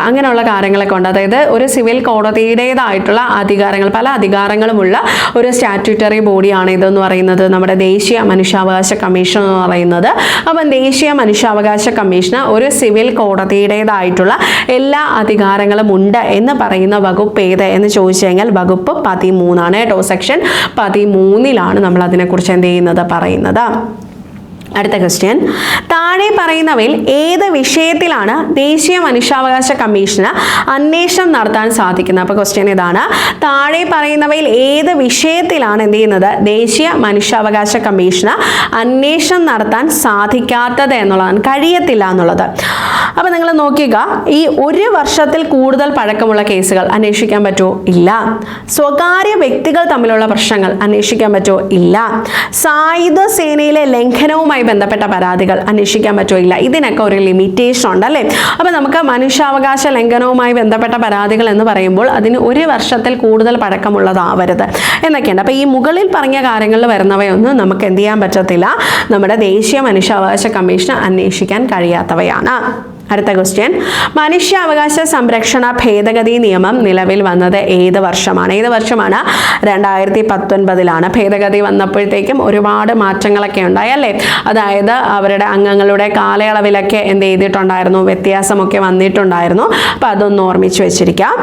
Speaker 1: അങ്ങനെയുള്ള കാര്യങ്ങളൊക്കെ ഉണ്ട്. അതായത് ഒരു സിവിൽ കോടതിയുടേതായിട്ടുള്ള അധികാരങ്ങൾ, പല അധികാരങ്ങളുമുള്ള ഒരു സ്റ്റാറ്റ്യൂട്ടറി ബോഡിയാണ് ഇതെന്ന് പറയുന്നത് നമ്മുടെ ദേശീയ മനുഷ്യാവകാശ കമ്മീഷൻ എന്ന് പറയുന്നത്. അപ്പം ദേശീയ മനുഷ്യാവകാശ കമ്മീഷന് ഒരു സിവിൽ കോടതിയുടേതായിട്ടുള്ള എല്ലാ അധികാരങ്ങളും ഉണ്ട് എന്ന് പറയുന്ന വകുപ്പ് ഏത് എന്ന് ചോദിച്ചു കഴിഞ്ഞാൽ വകുപ്പ് 13 ആണ് കേട്ടോ. സെക്ഷൻ 13 നമ്മൾ അതിനെക്കുറിച്ച് എന്ത് ചെയ്യുന്നത്? പറയുന്നത്. അടുത്ത ക്വസ്റ്റ്യൻ, താഴെ പറയുന്നവയിൽ ഏത് വിഷയത്തിലാണ് ദേശീയ മനുഷ്യാവകാശ കമ്മീഷന് അന്വേഷണം നടത്താൻ സാധിക്കുന്നത്? അപ്പോൾ ക്വസ്റ്റ്യൻ ഇതാണ്. താഴെ പറയുന്നവയിൽ ഏത് വിഷയത്തിലാണ് എന്ത് ചെയ്യുന്നത്? ദേശീയ മനുഷ്യാവകാശ കമ്മീഷന് അന്വേഷണം നടത്താൻ സാധിക്കാത്തത് എന്നുള്ളതാണ്, കഴിയത്തില്ല എന്നുള്ളത്. അപ്പോൾ നിങ്ങൾ നോക്കുക, ഈ 1 വർഷത്തിൽ കൂടുതൽ പഴക്കമുള്ള കേസുകൾ അന്വേഷിക്കാൻ പറ്റുമോ? ഇല്ല. സ്വകാര്യ വ്യക്തികൾ തമ്മിലുള്ള പ്രശ്നങ്ങൾ അന്വേഷിക്കാൻ പറ്റുമോ? ഇല്ല. സായുധ സേനയിലെ ലംഘനവുമായി ലംഘനവുമായി ബന്ധപ്പെട്ട പരാതികൾ അന്വേഷിക്കാൻ പറ്റില്ല. ഇതിനൊക്കെ ഒരു ലിമിറ്റേഷൻ ഉണ്ട് അല്ലേ. അപ്പോൾ നമുക്ക് മനുഷ്യാവകാശ ലംഘനവുമായി ബന്ധപ്പെട്ട പരാതികൾ എന്ന് പറയുമ്പോൾ അതിന് 1 വർഷത്തിൽ കൂടുതൽ പഴക്കമുള്ളതാവരുത് എന്നൊക്കെയുണ്ട്. അപ്പോൾ ഈ മുകളിൽ പറഞ്ഞ കാര്യങ്ങളിൽ വരുന്നവയൊന്നും നമുക്ക് എന്ത് ചെയ്യാൻ പറ്റത്തില്ല, നമ്മുടെ ദേശീയ മനുഷ്യാവകാശ കമ്മീഷന് അന്വേഷിക്കാൻ കഴിയാത്തവയാണ്. അടുത്ത ക്വസ്റ്റ്യൻ, മനുഷ്യാവകാശ സംരക്ഷണ ഭേദഗതി നിയമം നിലവിൽ വന്നത് ഏത് വർഷമാണ്? 2019 ഭേദഗതി വന്നപ്പോഴത്തേക്കും ഒരുപാട് മാറ്റങ്ങളൊക്കെ ഉണ്ടായി അല്ലേ. അതായത് അവരുടെ അംഗങ്ങളുടെ കാലയളവിലൊക്കെ എന്ത് ചെയ്തിട്ടുണ്ടായിരുന്നു, വ്യത്യാസമൊക്കെ വന്നിട്ടുണ്ടായിരുന്നു. അപ്പോൾ അതൊന്ന് ഓർമ്മിച്ച് വെച്ചിരിക്കാം.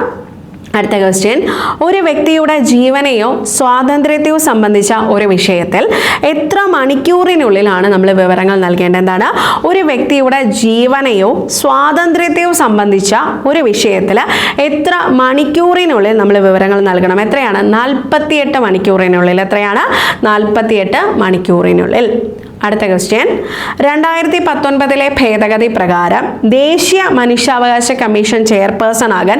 Speaker 1: അടുത്ത ക്വസ്റ്റ്യൻ, ഒരു വ്യക്തിയുടെ ജീവനെയോ സ്വാതന്ത്ര്യത്തെയോ സംബന്ധിച്ച ഒരു വിഷയത്തിൽ എത്ര മണിക്കൂറിനുള്ളിലാണ് നമ്മൾ വിവരങ്ങൾ നൽകേണ്ടത്? എന്താണ്, ഒരു വ്യക്തിയുടെ ജീവനെയോ സ്വാതന്ത്ര്യത്തെയോ സംബന്ധിച്ച ഒരു വിഷയത്തിൽ എത്ര മണിക്കൂറിനുള്ളിൽ നമ്മൾ വിവരങ്ങൾ നൽകണം? എത്രയാണ്? 48 മണിക്കൂറിനുള്ളിൽ. എത്രയാണ്? 48 മണിക്കൂറിനുള്ളിൽ. അടുത്ത ക്വസ്റ്റ്യൻ, 2019 ഭേദഗതി പ്രകാരം ദേശീയ മനുഷ്യാവകാശ കമ്മീഷൻ ചെയർപേഴ്സൺ ആകാൻ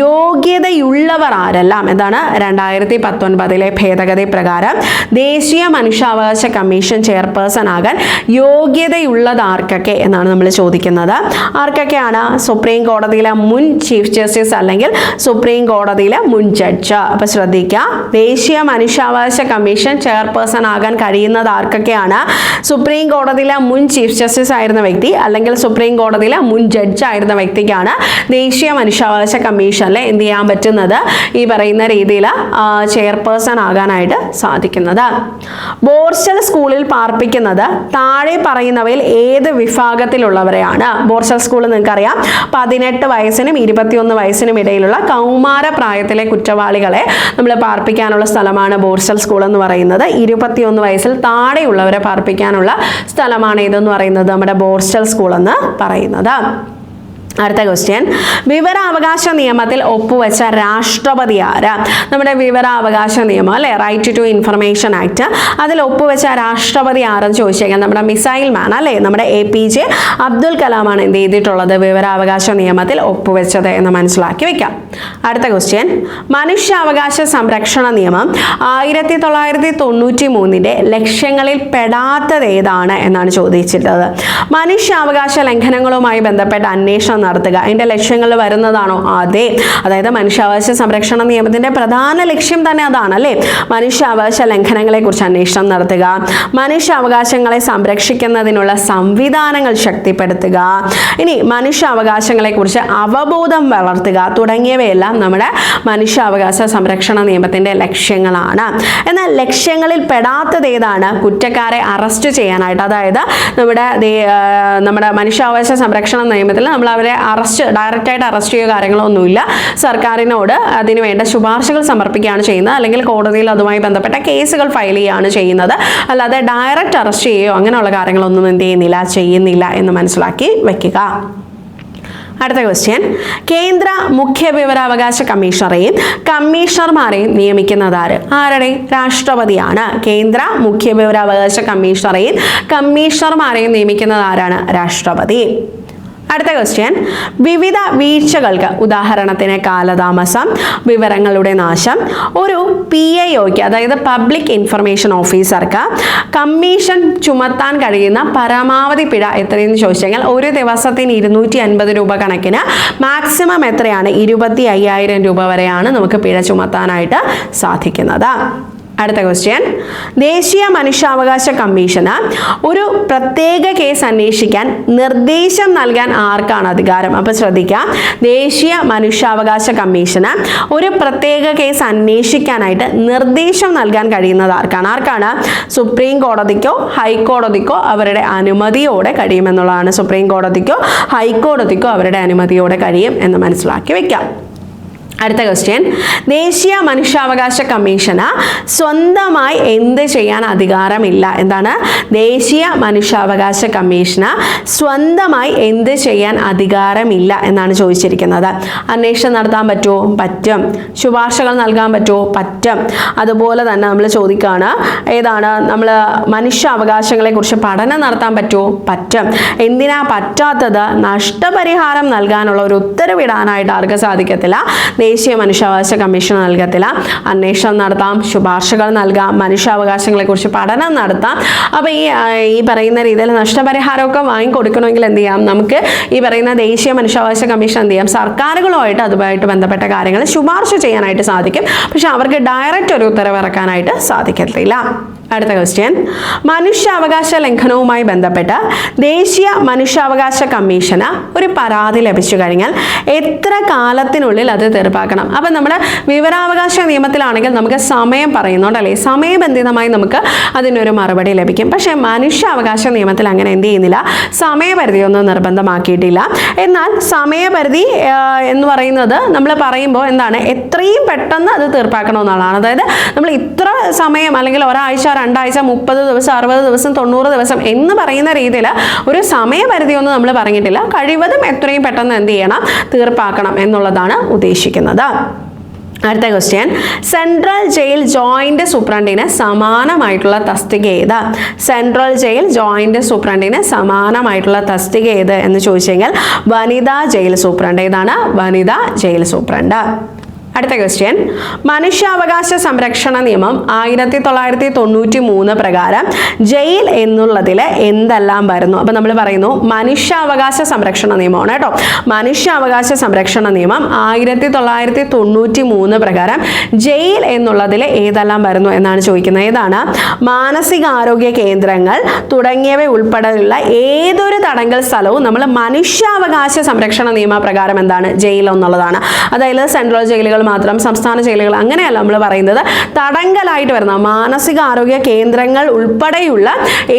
Speaker 1: യോഗ്യതയുള്ളവർ ആരെല്ലാം? എന്താണ്, 2019 ഭേദഗതി പ്രകാരം ദേശീയ മനുഷ്യാവകാശ കമ്മീഷൻ ചെയർപേഴ്സൺ ആകാൻ യോഗ്യതയുള്ളത് ആർക്കൊക്കെ എന്നാണ് നമ്മൾ ചോദിക്കുന്നത്. ആർക്കൊക്കെയാണ്? സുപ്രീം കോടതിയിലെ മുൻ ചീഫ് ജസ്റ്റിസ് അല്ലെങ്കിൽ സുപ്രീം കോടതിയിലെ മുൻ ജഡ്ജ്. അപ്പോൾ ശ്രദ്ധിക്കുക, ദേശീയ മനുഷ്യാവകാശ കമ്മീഷൻ ചെയർപേഴ്സൺ ആകാൻ കഴിയുന്നത് ആർക്കൊക്കെയാണ്? സുപ്രീം കോടതിയിലെ മുൻ ചീഫ് ജസ്റ്റിസ് ആയിരുന്ന വ്യക്തി അല്ലെങ്കിൽ സുപ്രീം കോടതിയിലെ മുൻ ജഡ്ജ് ആയിരുന്ന വ്യക്തിക്കാണ് ദേശീയ മനുഷ്യാവകാശ കമ്മീഷനിൽ എന്ത് ചെയ്യാൻ പറ്റുന്നത്, ഈ പറയുന്ന രീതിയിൽ ചെയർപേഴ്സൺ ആകാനായിട്ട് സാധിക്കുന്നത്. ബോർസൽ സ്കൂളിൽ പാർപ്പിക്കുന്നത് താഴെ പറയുന്നവയിൽ ഏത് വിഭാഗത്തിലുള്ളവരെയാണ്? ബോർസൽ സ്കൂൾ നിങ്ങൾക്കറിയാം, 18 വയസ്സിനും 21 വയസ്സിനും ഇടയിലുള്ള കൗമാര പ്രായത്തിലെ കുറ്റവാളികളെ നമ്മൾ പാർപ്പിക്കാനുള്ള സ്ഥലമാണ് ബോർസൽ സ്കൂൾ എന്ന് പറയുന്നത്. 21 വയസ്സിൽ താഴെയുള്ളവരെ പാർപ്പിക്കാനുള്ള സ്ഥലമാണ് ഇതെന്ന് പറയുന്നത് നമ്മുടെ ബോർസൽ സ്കൂൾ എന്ന് പറയുന്നത്. അടുത്ത ക്വസ്റ്റ്യൻ, വിവരാവകാശ നിയമത്തിൽ ഒപ്പുവെച്ച രാഷ്ട്രപതി ആര്? നമ്മുടെ വിവരാവകാശ നിയമം അല്ലെ, റൈറ്റ് ടു ഇൻഫർമേഷൻ ആക്ട്, അതിൽ ഒപ്പുവെച്ച രാഷ്ട്രപതി ആരെന്ന് ചോദിച്ചേക്കാം. നമ്മുടെ മിസൈൽ മാൻ അല്ലെ, നമ്മുടെ APJ അബ്ദുൽ കലാമാണ് എന്ത് ചെയ്തിട്ടുള്ളത്, വിവരാവകാശ നിയമത്തിൽ ഒപ്പുവെച്ചത് എന്ന് മനസ്സിലാക്കി വെക്കാം. അടുത്ത ക്വസ്റ്റ്യൻ, മനുഷ്യാവകാശ സംരക്ഷണ നിയമം 1993 ലക്ഷ്യങ്ങളിൽ പെടാത്തത് ഏതാണ് എന്നാണ് ചോദിച്ചിട്ടുള്ളത്. മനുഷ്യാവകാശ ലംഘനങ്ങളുമായി ബന്ധപ്പെട്ട അന്വേഷണം നടത്തുക അതിന്റെ ലക്ഷ്യങ്ങൾ വരുന്നതാണോ? അതെ. അതായത് മനുഷ്യാവകാശ സംരക്ഷണ നിയമത്തിന്റെ പ്രധാന ലക്ഷ്യം തന്നെ അതാണ് അല്ലേ, മനുഷ്യാവകാശ ലംഘനങ്ങളെ കുറിച്ച് അന്വേഷണം നടത്തുക, മനുഷ്യാവകാശങ്ങളെ സംരക്ഷിക്കുന്നതിനുള്ള സംവിധാനങ്ങൾ ശക്തിപ്പെടുത്തുക, ഇനി മനുഷ്യാവകാശങ്ങളെ കുറിച്ച് അവബോധം വളർത്തുക തുടങ്ങിയവയെല്ലാം നമ്മുടെ മനുഷ്യാവകാശ സംരക്ഷണ നിയമത്തിന്റെ ലക്ഷ്യങ്ങളാണ്. എന്നാൽ ലക്ഷ്യങ്ങളിൽ പെടാത്തത് ഏതാണ്? കുറ്റക്കാരെ അറസ്റ്റ് ചെയ്യാനായിട്ട്, അതായത് നമ്മുടെ മനുഷ്യാവകാശ സംരക്ഷണ നിയമത്തിൽ നമ്മൾ അവരെ ഡയറക്റ്റായിട്ട് അറസ്റ്റ് ചെയ്യുക കാര്യങ്ങളൊന്നുമില്ല. സർക്കാരിനോട് അതിന് വേണ്ട ശുപാർശകൾ സമർപ്പിക്കുകയാണ് ചെയ്യുന്നത്, അല്ലെങ്കിൽ കോടതിയിൽ അതുമായി ബന്ധപ്പെട്ട കേസുകൾ ഫയൽ ചെയ്യുകയാണ് ചെയ്യുന്നത്. അല്ലാതെ ഡയറക്റ്റ് അറസ്റ്റ് ചെയ്യുകയോ അങ്ങനെയുള്ള കാര്യങ്ങളൊന്നും എന്ത് ചെയ്യുന്നില്ല എന്ന് മനസ്സിലാക്കി വെക്കുക. അടുത്ത ക്വസ്റ്റ്യൻ, കേന്ദ്ര മുഖ്യ വിവരാവകാശ കമ്മീഷണറെയും കമ്മീഷണർമാരെയും നിയമിക്കുന്നത് ആരുടെ? രാഷ്ട്രപതിയാണ്. കേന്ദ്ര മുഖ്യ വിവരാവകാശ കമ്മീഷണറെയും കമ്മീഷണർമാരെയും നിയമിക്കുന്നത് ആരാണ്? രാഷ്ട്രപതി. അടുത്ത ക്വസ്റ്റ്യൻ, വിവിധ വീഴ്ചകൾക്ക്, ഉദാഹരണത്തിന് കാലതാമസം, വിവരങ്ങളുടെ നാശം, ഒരു PIOക്ക് അതായത് പബ്ലിക് ഇൻഫർമേഷൻ ഓഫീസർക്ക് കമ്മീഷൻ ചുമത്താൻ കഴിയുന്ന പരമാവധി പിഴ എത്രയെന്ന് ചോദിച്ചെങ്കിൽ ഒരു ദിവസത്തിന് 250 രൂപ കണക്കിന്, മാക്സിമം എത്രയാണ്? 25,000 രൂപ വരെയാണ് നമുക്ക് പിഴ ചുമത്താനായിട്ട് സാധിക്കുന്നത്. അടുത്ത ക്വസ്റ്റ്യൻ, ദേശീയ മനുഷ്യാവകാശ കമ്മീഷന് ഒരു പ്രത്യേക കേസ് അന്വേഷിക്കാൻ നിർദ്ദേശം നൽകാൻ ആർക്കാണ് അധികാരം? അപ്പോൾ ശ്രദ്ധിക്കുക, ദേശീയ മനുഷ്യാവകാശ കമ്മീഷന് ഒരു പ്രത്യേക കേസ് അന്വേഷിക്കാനായിട്ട് നിർദ്ദേശം നൽകാൻ കഴിയുന്നത് ആർക്കാണ്? സുപ്രീം കോടതിക്കോ ഹൈക്കോടതിക്കോ അവരുടെ അനുമതിയോടെ കഴിയുമെന്നുള്ളതാണ്. സുപ്രീം കോടതിക്കോ ഹൈക്കോടതിക്കോ അവരുടെ അനുമതിയോടെ കഴിയും എന്ന് മനസ്സിലാക്കി വെക്കാം. അടുത്ത ക്വസ്റ്റ്യൻ, ദേശീയ മനുഷ്യാവകാശ കമ്മീഷന് സ്വന്തമായി എന്ത് ചെയ്യാൻ അധികാരമില്ല? എന്താണ്? ദേശീയ മനുഷ്യാവകാശ കമ്മീഷന് സ്വന്തമായി എന്ത് ചെയ്യാൻ അധികാരമില്ല എന്നാണ് ചോദിച്ചിരിക്കുന്നത്. അന്വേഷണം നടത്താൻ പറ്റുമോ? പറ്റും. ശുപാർശകൾ നൽകാൻ പറ്റുമോ? പറ്റും. അതുപോലെ തന്നെ നമ്മൾ ചോദിക്കുകയാണ്, ഏതാണ്? നമ്മൾ മനുഷ്യാവകാശങ്ങളെ കുറിച്ച് പഠനം നടത്താൻ പറ്റുമോ? പറ്റും. എന്തിനാ പറ്റാത്തത്? നഷ്ടപരിഹാരം നൽകാനുള്ള ഒരു ഉത്തരവിടാനായിട്ട് ആർക്ക് സാധിക്കത്തില്ല? ദേശീയ മനുഷ്യാവകാശ കമ്മീഷൻ നൽകത്തില്ല. അന്വേഷണം നടത്താം, ശുപാർശകൾ നൽകാം, മനുഷ്യാവകാശങ്ങളെക്കുറിച്ച് പഠനം നടത്താം. അപ്പോൾ ഈ പറയുന്ന രീതിയിൽ നഷ്ടപരിഹാരമൊക്കെ വാങ്ങിക്കൊടുക്കണമെങ്കിൽ എന്ത് ചെയ്യാം, നമുക്ക് ഈ പറയുന്ന ദേശീയ മനുഷ്യാവകാശ കമ്മീഷൻ എന്ത് ചെയ്യാം, സർക്കാരുകളുമായിട്ട് അതുമായിട്ട് ബന്ധപ്പെട്ട കാര്യങ്ങൾ ശുപാർശ ചെയ്യാനായിട്ട് സാധിക്കും. പക്ഷെ അവർക്ക് ഡയറക്റ്റ് ഒരു ഉത്തരവ് ഇറക്കാനായിട്ട് സാധിക്കത്തില്ല. അടുത്ത ക്വസ്റ്റ്യൻ, മനുഷ്യാവകാശ ലംഘനവുമായി ബന്ധപ്പെട്ട് ദേശീയ മനുഷ്യാവകാശ കമ്മീഷന് ഒരു പരാതി ലഭിച്ചു കഴിഞ്ഞാൽ എത്ര കാലത്തിനുള്ളിൽ അത് തീർപ്പാക്കണം? അപ്പം നമ്മുടെ വിവരാവകാശ നിയമത്തിലാണെങ്കിൽ നമുക്ക് സമയം പറയുന്നുണ്ടല്ലേ, സമയബന്ധിതമായി നമുക്ക് അതിനൊരു മറുപടി ലഭിക്കും. പക്ഷേ മനുഷ്യാവകാശ നിയമത്തിൽ അങ്ങനെ എന്ത് ചെയ്യുന്നില്ല, സമയപരിധിയൊന്നും നിർബന്ധമാക്കിയിട്ടില്ല. എന്നാൽ സമയപരിധി എന്ന് പറയുന്നത് നമ്മൾ പറയുമ്പോൾ എന്താണ്, എത്രയും പെട്ടെന്ന് അത് തീർപ്പാക്കണമെന്നുള്ളതാണ്. അതായത് നമ്മൾ ഇത്ര സമയം അല്ലെങ്കിൽ ഒരാഴ്ച, 2 ആഴ്ച, 30 ദിവസം, 60 ദിവസം, 90 ദിവസം എന്ന് പറയുന്ന രീതിയിൽ ഒരു സമയപരിധിയൊന്നും നമ്മൾ പറഞ്ഞിട്ടില്ല. കഴിവതും എത്രയും പെട്ടെന്ന് എന്ത് ചെയ്യണം, തീർപ്പാക്കണം എന്നുള്ളതാണ് ഉദ്ദേശിക്കുന്നത്. അടുത്ത ക്വസ്റ്റ്യൻ, സെൻട്രൽ ജയിൽ ജോയിന്റ് സൂപ്രണ്ടിന് സമാനമായിട്ടുള്ള തസ്തിക ഏത്? സെൻട്രൽ ജയിൽ ജോയിന്റ് സൂപ്രണ്ടിന് സമാനമായിട്ടുള്ള തസ്തിക ഏത് എന്ന് ചോദിച്ചു കഴിഞ്ഞാൽ വനിതാ ജയിൽ സൂപ്രണ്ട്. ഏതാണ്? വനിതാ ജയിൽ സൂപ്രണ്ട്. അടുത്ത ക്വസ്റ്റ്യൻ, മനുഷ്യാവകാശ സംരക്ഷണ നിയമം 1993 പ്രകാരം ജയിൽ എന്നുള്ളതിൽ എന്തെല്ലാം വരുന്നു? അപ്പം നമ്മൾ പറയുന്നു മനുഷ്യാവകാശ സംരക്ഷണ നിയമമാണ് കേട്ടോ. മനുഷ്യാവകാശ സംരക്ഷണ നിയമം 1993 പ്രകാരം ജയിൽ എന്നുള്ളതിൽ ഏതെല്ലാം വരുന്നു എന്നാണ് ചോദിക്കുന്നത്. ഏതാണ്? മാനസികാരോഗ്യ കേന്ദ്രങ്ങൾ തുടങ്ങിയവ ഉൾപ്പെടെയുള്ള ഏതൊരു തടങ്കൽ സ്ഥലവും നമ്മൾ മനുഷ്യാവകാശ സംരക്ഷണ നിയമപ്രകാരം എന്താണ്, ജയിൽ എന്നുള്ളതാണ്. അതായത് സെൻട്രൽ ജയിലുകൾ മാത്രം, സംസ്ഥാന ജയിലുകൾ അങ്ങനെയല്ല നമ്മൾ പറയുന്നത്. തടങ്കലായിട്ട് വരുന്ന മാനസികാരോഗ്യ കേന്ദ്രങ്ങൾ ഉൾപ്പെടെയുള്ള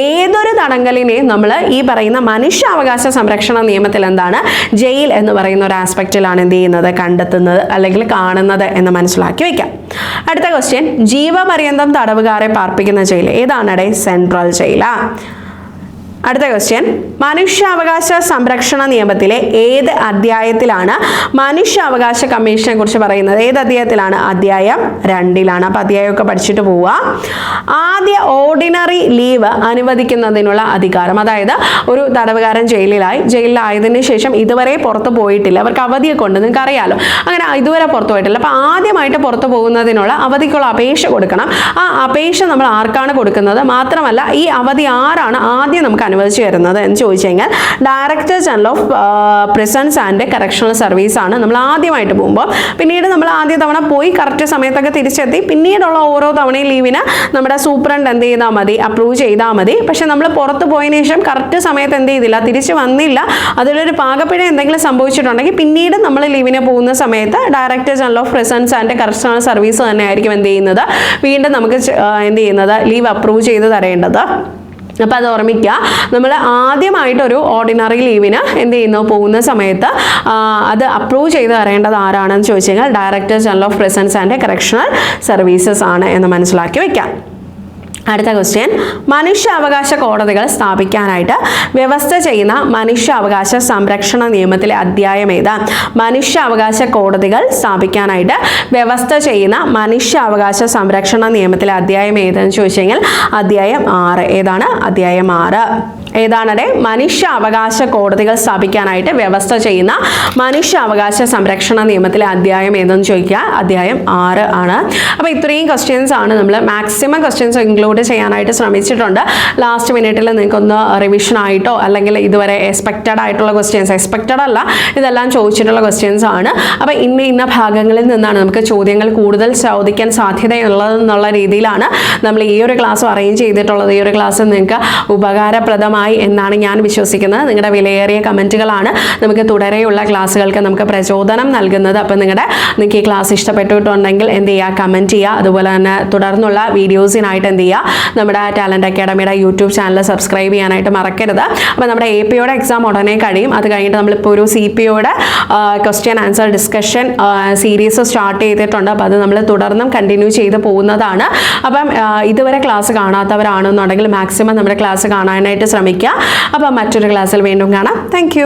Speaker 1: ഏതൊരു തടങ്കലിനെയും നമ്മൾ ഈ പറയുന്ന മനുഷ്യാവകാശ സംരക്ഷണ നിയമത്തിൽ എന്താണ്, ജയിൽ എന്ന് പറയുന്ന ഒരു ആസ്പെക്റ്റിലാണ് എന്ത് ചെയ്യുന്നത്, കണ്ടെത്തുന്നത് അല്ലെങ്കിൽ കാണുന്നത് എന്ന് മനസ്സിലാക്കി വയ്ക്കാം. അടുത്ത ക്വസ്റ്റ്യൻ, ജീവപര്യന്തം തടവുകാരെ പാർപ്പിക്കുന്ന ജയിൽ ഏതാണ്? സെൻട്രൽ ജയിലാ. അടുത്ത ക്വസ്റ്റ്യൻ, മനുഷ്യാവകാശ സംരക്ഷണ നിയമത്തിലെ ഏത് അധ്യായത്തിലാണ് മനുഷ്യാവകാശ കമ്മീഷനെ കുറിച്ച് പറയുന്നത്? ഏത് അധ്യായത്തിലാണ്? അധ്യായം 2ലാണ്. അപ്പോൾ അധ്യായമൊക്കെ പഠിച്ചിട്ട് പോവുക. ആദ്യ ഓർഡിനറി ലീവ് അനുവദിക്കുന്നതിനുള്ള അധികാരം. അതായത് ഒരു തടവുകാരൻ ജയിലിലായതിനു ശേഷം ഇതുവരെ പുറത്ത് പോയിട്ടില്ല, അവർക്ക് അവധിയൊക്കെ ഉണ്ട്, നിങ്ങൾക്ക് അറിയാലോ. അങ്ങനെ ഇതുവരെ പുറത്ത് പോയിട്ടില്ല. അപ്പോൾ ആദ്യമായിട്ട് പുറത്ത് പോകുന്നതിനുള്ള അവധിക്കുള്ള അപേക്ഷ കൊടുക്കണം. ആ അപേക്ഷ നമ്മൾ ആർക്കാണ് കൊടുക്കുന്നത്? മാത്രമല്ല ഈ അവധി ആരാണ് ആദ്യം നമുക്ക് അനുവദിച്ചു തരുന്നത് എന്ന് ചോദിച്ചു കഴിഞ്ഞാൽ director general of prisons and correctional service ആണ്. നമ്മൾ ആദ്യമായിട്ട് പോകുമ്പോൾ, പിന്നീട് നമ്മൾ ആദ്യ തവണ പോയി കറക്റ്റ് സമയത്തൊക്കെ തിരിച്ചെത്തി പിന്നീടുള്ള ഓരോ തവണയും ലീവിന് നമ്മുടെ സൂപ്രണ്ട് എന്ത് ചെയ്താൽ മതി, അപ്രൂവ് ചെയ്താൽ മതി. പക്ഷെ നമ്മൾ പുറത്ത് പോയതിനു ശേഷം കറക്റ്റ് സമയത്ത് എന്ത് ചെയ്തില്ല, തിരിച്ച് വന്നില്ല, അതിലൊരു പാകപ്പിഴ എന്തെങ്കിലും സംഭവിച്ചിട്ടുണ്ടെങ്കിൽ പിന്നീട് നമ്മൾ ലീവിന് പോകുന്ന സമയത്ത് director general of prisons and correctional service തന്നെ ആയിരിക്കും എന്ത് ചെയ്യുന്നത്, വീണ്ടും നമുക്ക് എന്ത് ചെയ്യുന്നത്, ലീവ് അപ്രൂവ് ചെയ്ത് തരേണ്ടത്. അപ്പോൾ അത് ഓർമ്മിക്കുക. നമ്മൾ ആദ്യമായിട്ടൊരു ഓർഡിനറി ലീവിന് എന്ത് ചെയ്യുന്നു, പോകുന്ന സമയത്ത് അത് അപ്രൂവ് ചെയ്ത് തരേണ്ടത് ആരാണെന്ന് ചോദിച്ചു കഴിഞ്ഞാൽ director general of prisons and correctional services ആണ് എന്ന് മനസ്സിലാക്കി വയ്ക്കാം. അടുത്ത ക്വസ്റ്റ്യൻ, മനുഷ്യാവകാശ കോടതികൾ സ്ഥാപിക്കാനായിട്ട് വ്യവസ്ഥ ചെയ്യുന്ന മനുഷ്യാവകാശ സംരക്ഷണ നിയമത്തിലെ അധ്യായം ഏതാ? മനുഷ്യാവകാശ കോടതികൾ സ്ഥാപിക്കാനായിട്ട് വ്യവസ്ഥ ചെയ്യുന്ന മനുഷ്യാവകാശ സംരക്ഷണ നിയമത്തിലെ അധ്യായം ഏതെന്ന് ചോദിച്ചു കഴിഞ്ഞാൽ അധ്യായം 6. ഏതാണ്? അധ്യായം 6. ഏതാണ്? മനുഷ്യാവകാശ കോടതികൾ സ്ഥാപിക്കാനായിട്ട് വ്യവസ്ഥ ചെയ്യുന്ന മനുഷ്യാവകാശ സംരക്ഷണ നിയമത്തിലെ അധ്യായം ഏതെന്ന് ചോദിക്കുക, അധ്യായം 6 ആണ്. അപ്പോൾ ഇത്രയും ക്വസ്റ്റ്യൻസ് ആണ് നമ്മൾ മാക്സിമം ക്വസ്റ്റ്യൻസ് ഇൻക്ലൂഡ് ചെയ്യാനായിട്ട് ശ്രമിച്ചിട്ടുണ്ട്. ലാസ്റ്റ് മിനിറ്റിൽ നിങ്ങൾക്കൊന്ന് റിവിഷൻ ആയിട്ടോ അല്ലെങ്കിൽ ഇതുവരെ എക്സ്പെക്റ്റഡ് ആയിട്ടുള്ള ക്വസ്റ്റ്യൻസ്, എക്സ്പെക്റ്റഡ് അല്ല, ഇതെല്ലാം ചോദിച്ചിട്ടുള്ള ക്വസ്റ്റ്യൻസ് ആണ്. അപ്പോൾ ഇന്ന ഭാഗങ്ങളിൽ നിന്നാണ് നമുക്ക് ചോദ്യങ്ങൾ കൂടുതൽ ചോദിക്കാൻ സാധ്യതയുള്ളതെന്നുള്ള രീതിയിലാണ് നമ്മൾ ഈ ഒരു ക്ലാസ് അറേഞ്ച് ചെയ്തിട്ടുള്ളത്. ഈ ഒരു ക്ലാസ് നിങ്ങൾക്ക് ഉപകാരപ്രദമായി എന്നാണ് ഞാൻ വിശ്വസിക്കുന്നത്. നിങ്ങളുടെ വിലയേറിയ കമൻറ്റുകളാണ് നമുക്ക് തുടരെയുള്ള ക്ലാസ്സുകൾക്ക് നമുക്ക് പ്രചോദനം നൽകുന്നത്. അപ്പോൾ നിങ്ങൾക്ക് ഈ ക്ലാസ് ഇഷ്ടപ്പെട്ടിട്ടുണ്ടെങ്കിൽ എന്ത് ചെയ്യുക, കമൻറ്റ് ചെയ്യുക. അതുപോലെ തന്നെ തുടർന്നുള്ള വീഡിയോസിനായിട്ട് എന്ത് ചെയ്യുക, നമ്മുടെ ടാലൻറ്റ് അക്കാഡമിയുടെ യൂട്യൂബ് ചാനൽ സബ്സ്ക്രൈബ് ചെയ്യാനായിട്ട് മറക്കരുത്. അപ്പോൾ നമ്മുടെ APOയുടെ എക്സാം ഉടനെ കഴിയും. അത് കഴിഞ്ഞിട്ട് നമ്മളിപ്പോൾ ഒരു CPOയുടെ question answer discussion series start ചെയ്തിട്ടുണ്ട്. അപ്പോൾ അത് നമ്മൾ തുടർന്നും കണ്ടിന്യൂ ചെയ്ത് പോകുന്നതാണ്. അപ്പം ഇതുവരെ ക്ലാസ് കാണാത്തവരാണെന്നുണ്ടെങ്കിൽ മാക്സിമം നമ്മുടെ ക്ലാസ് കാണാനായിട്ട് ശ്രമിക്കുക. അപ്പോൾ മറ്റൊരു ക്ലാസ്സിൽ വീണ്ടും കാണാം. താങ്ക്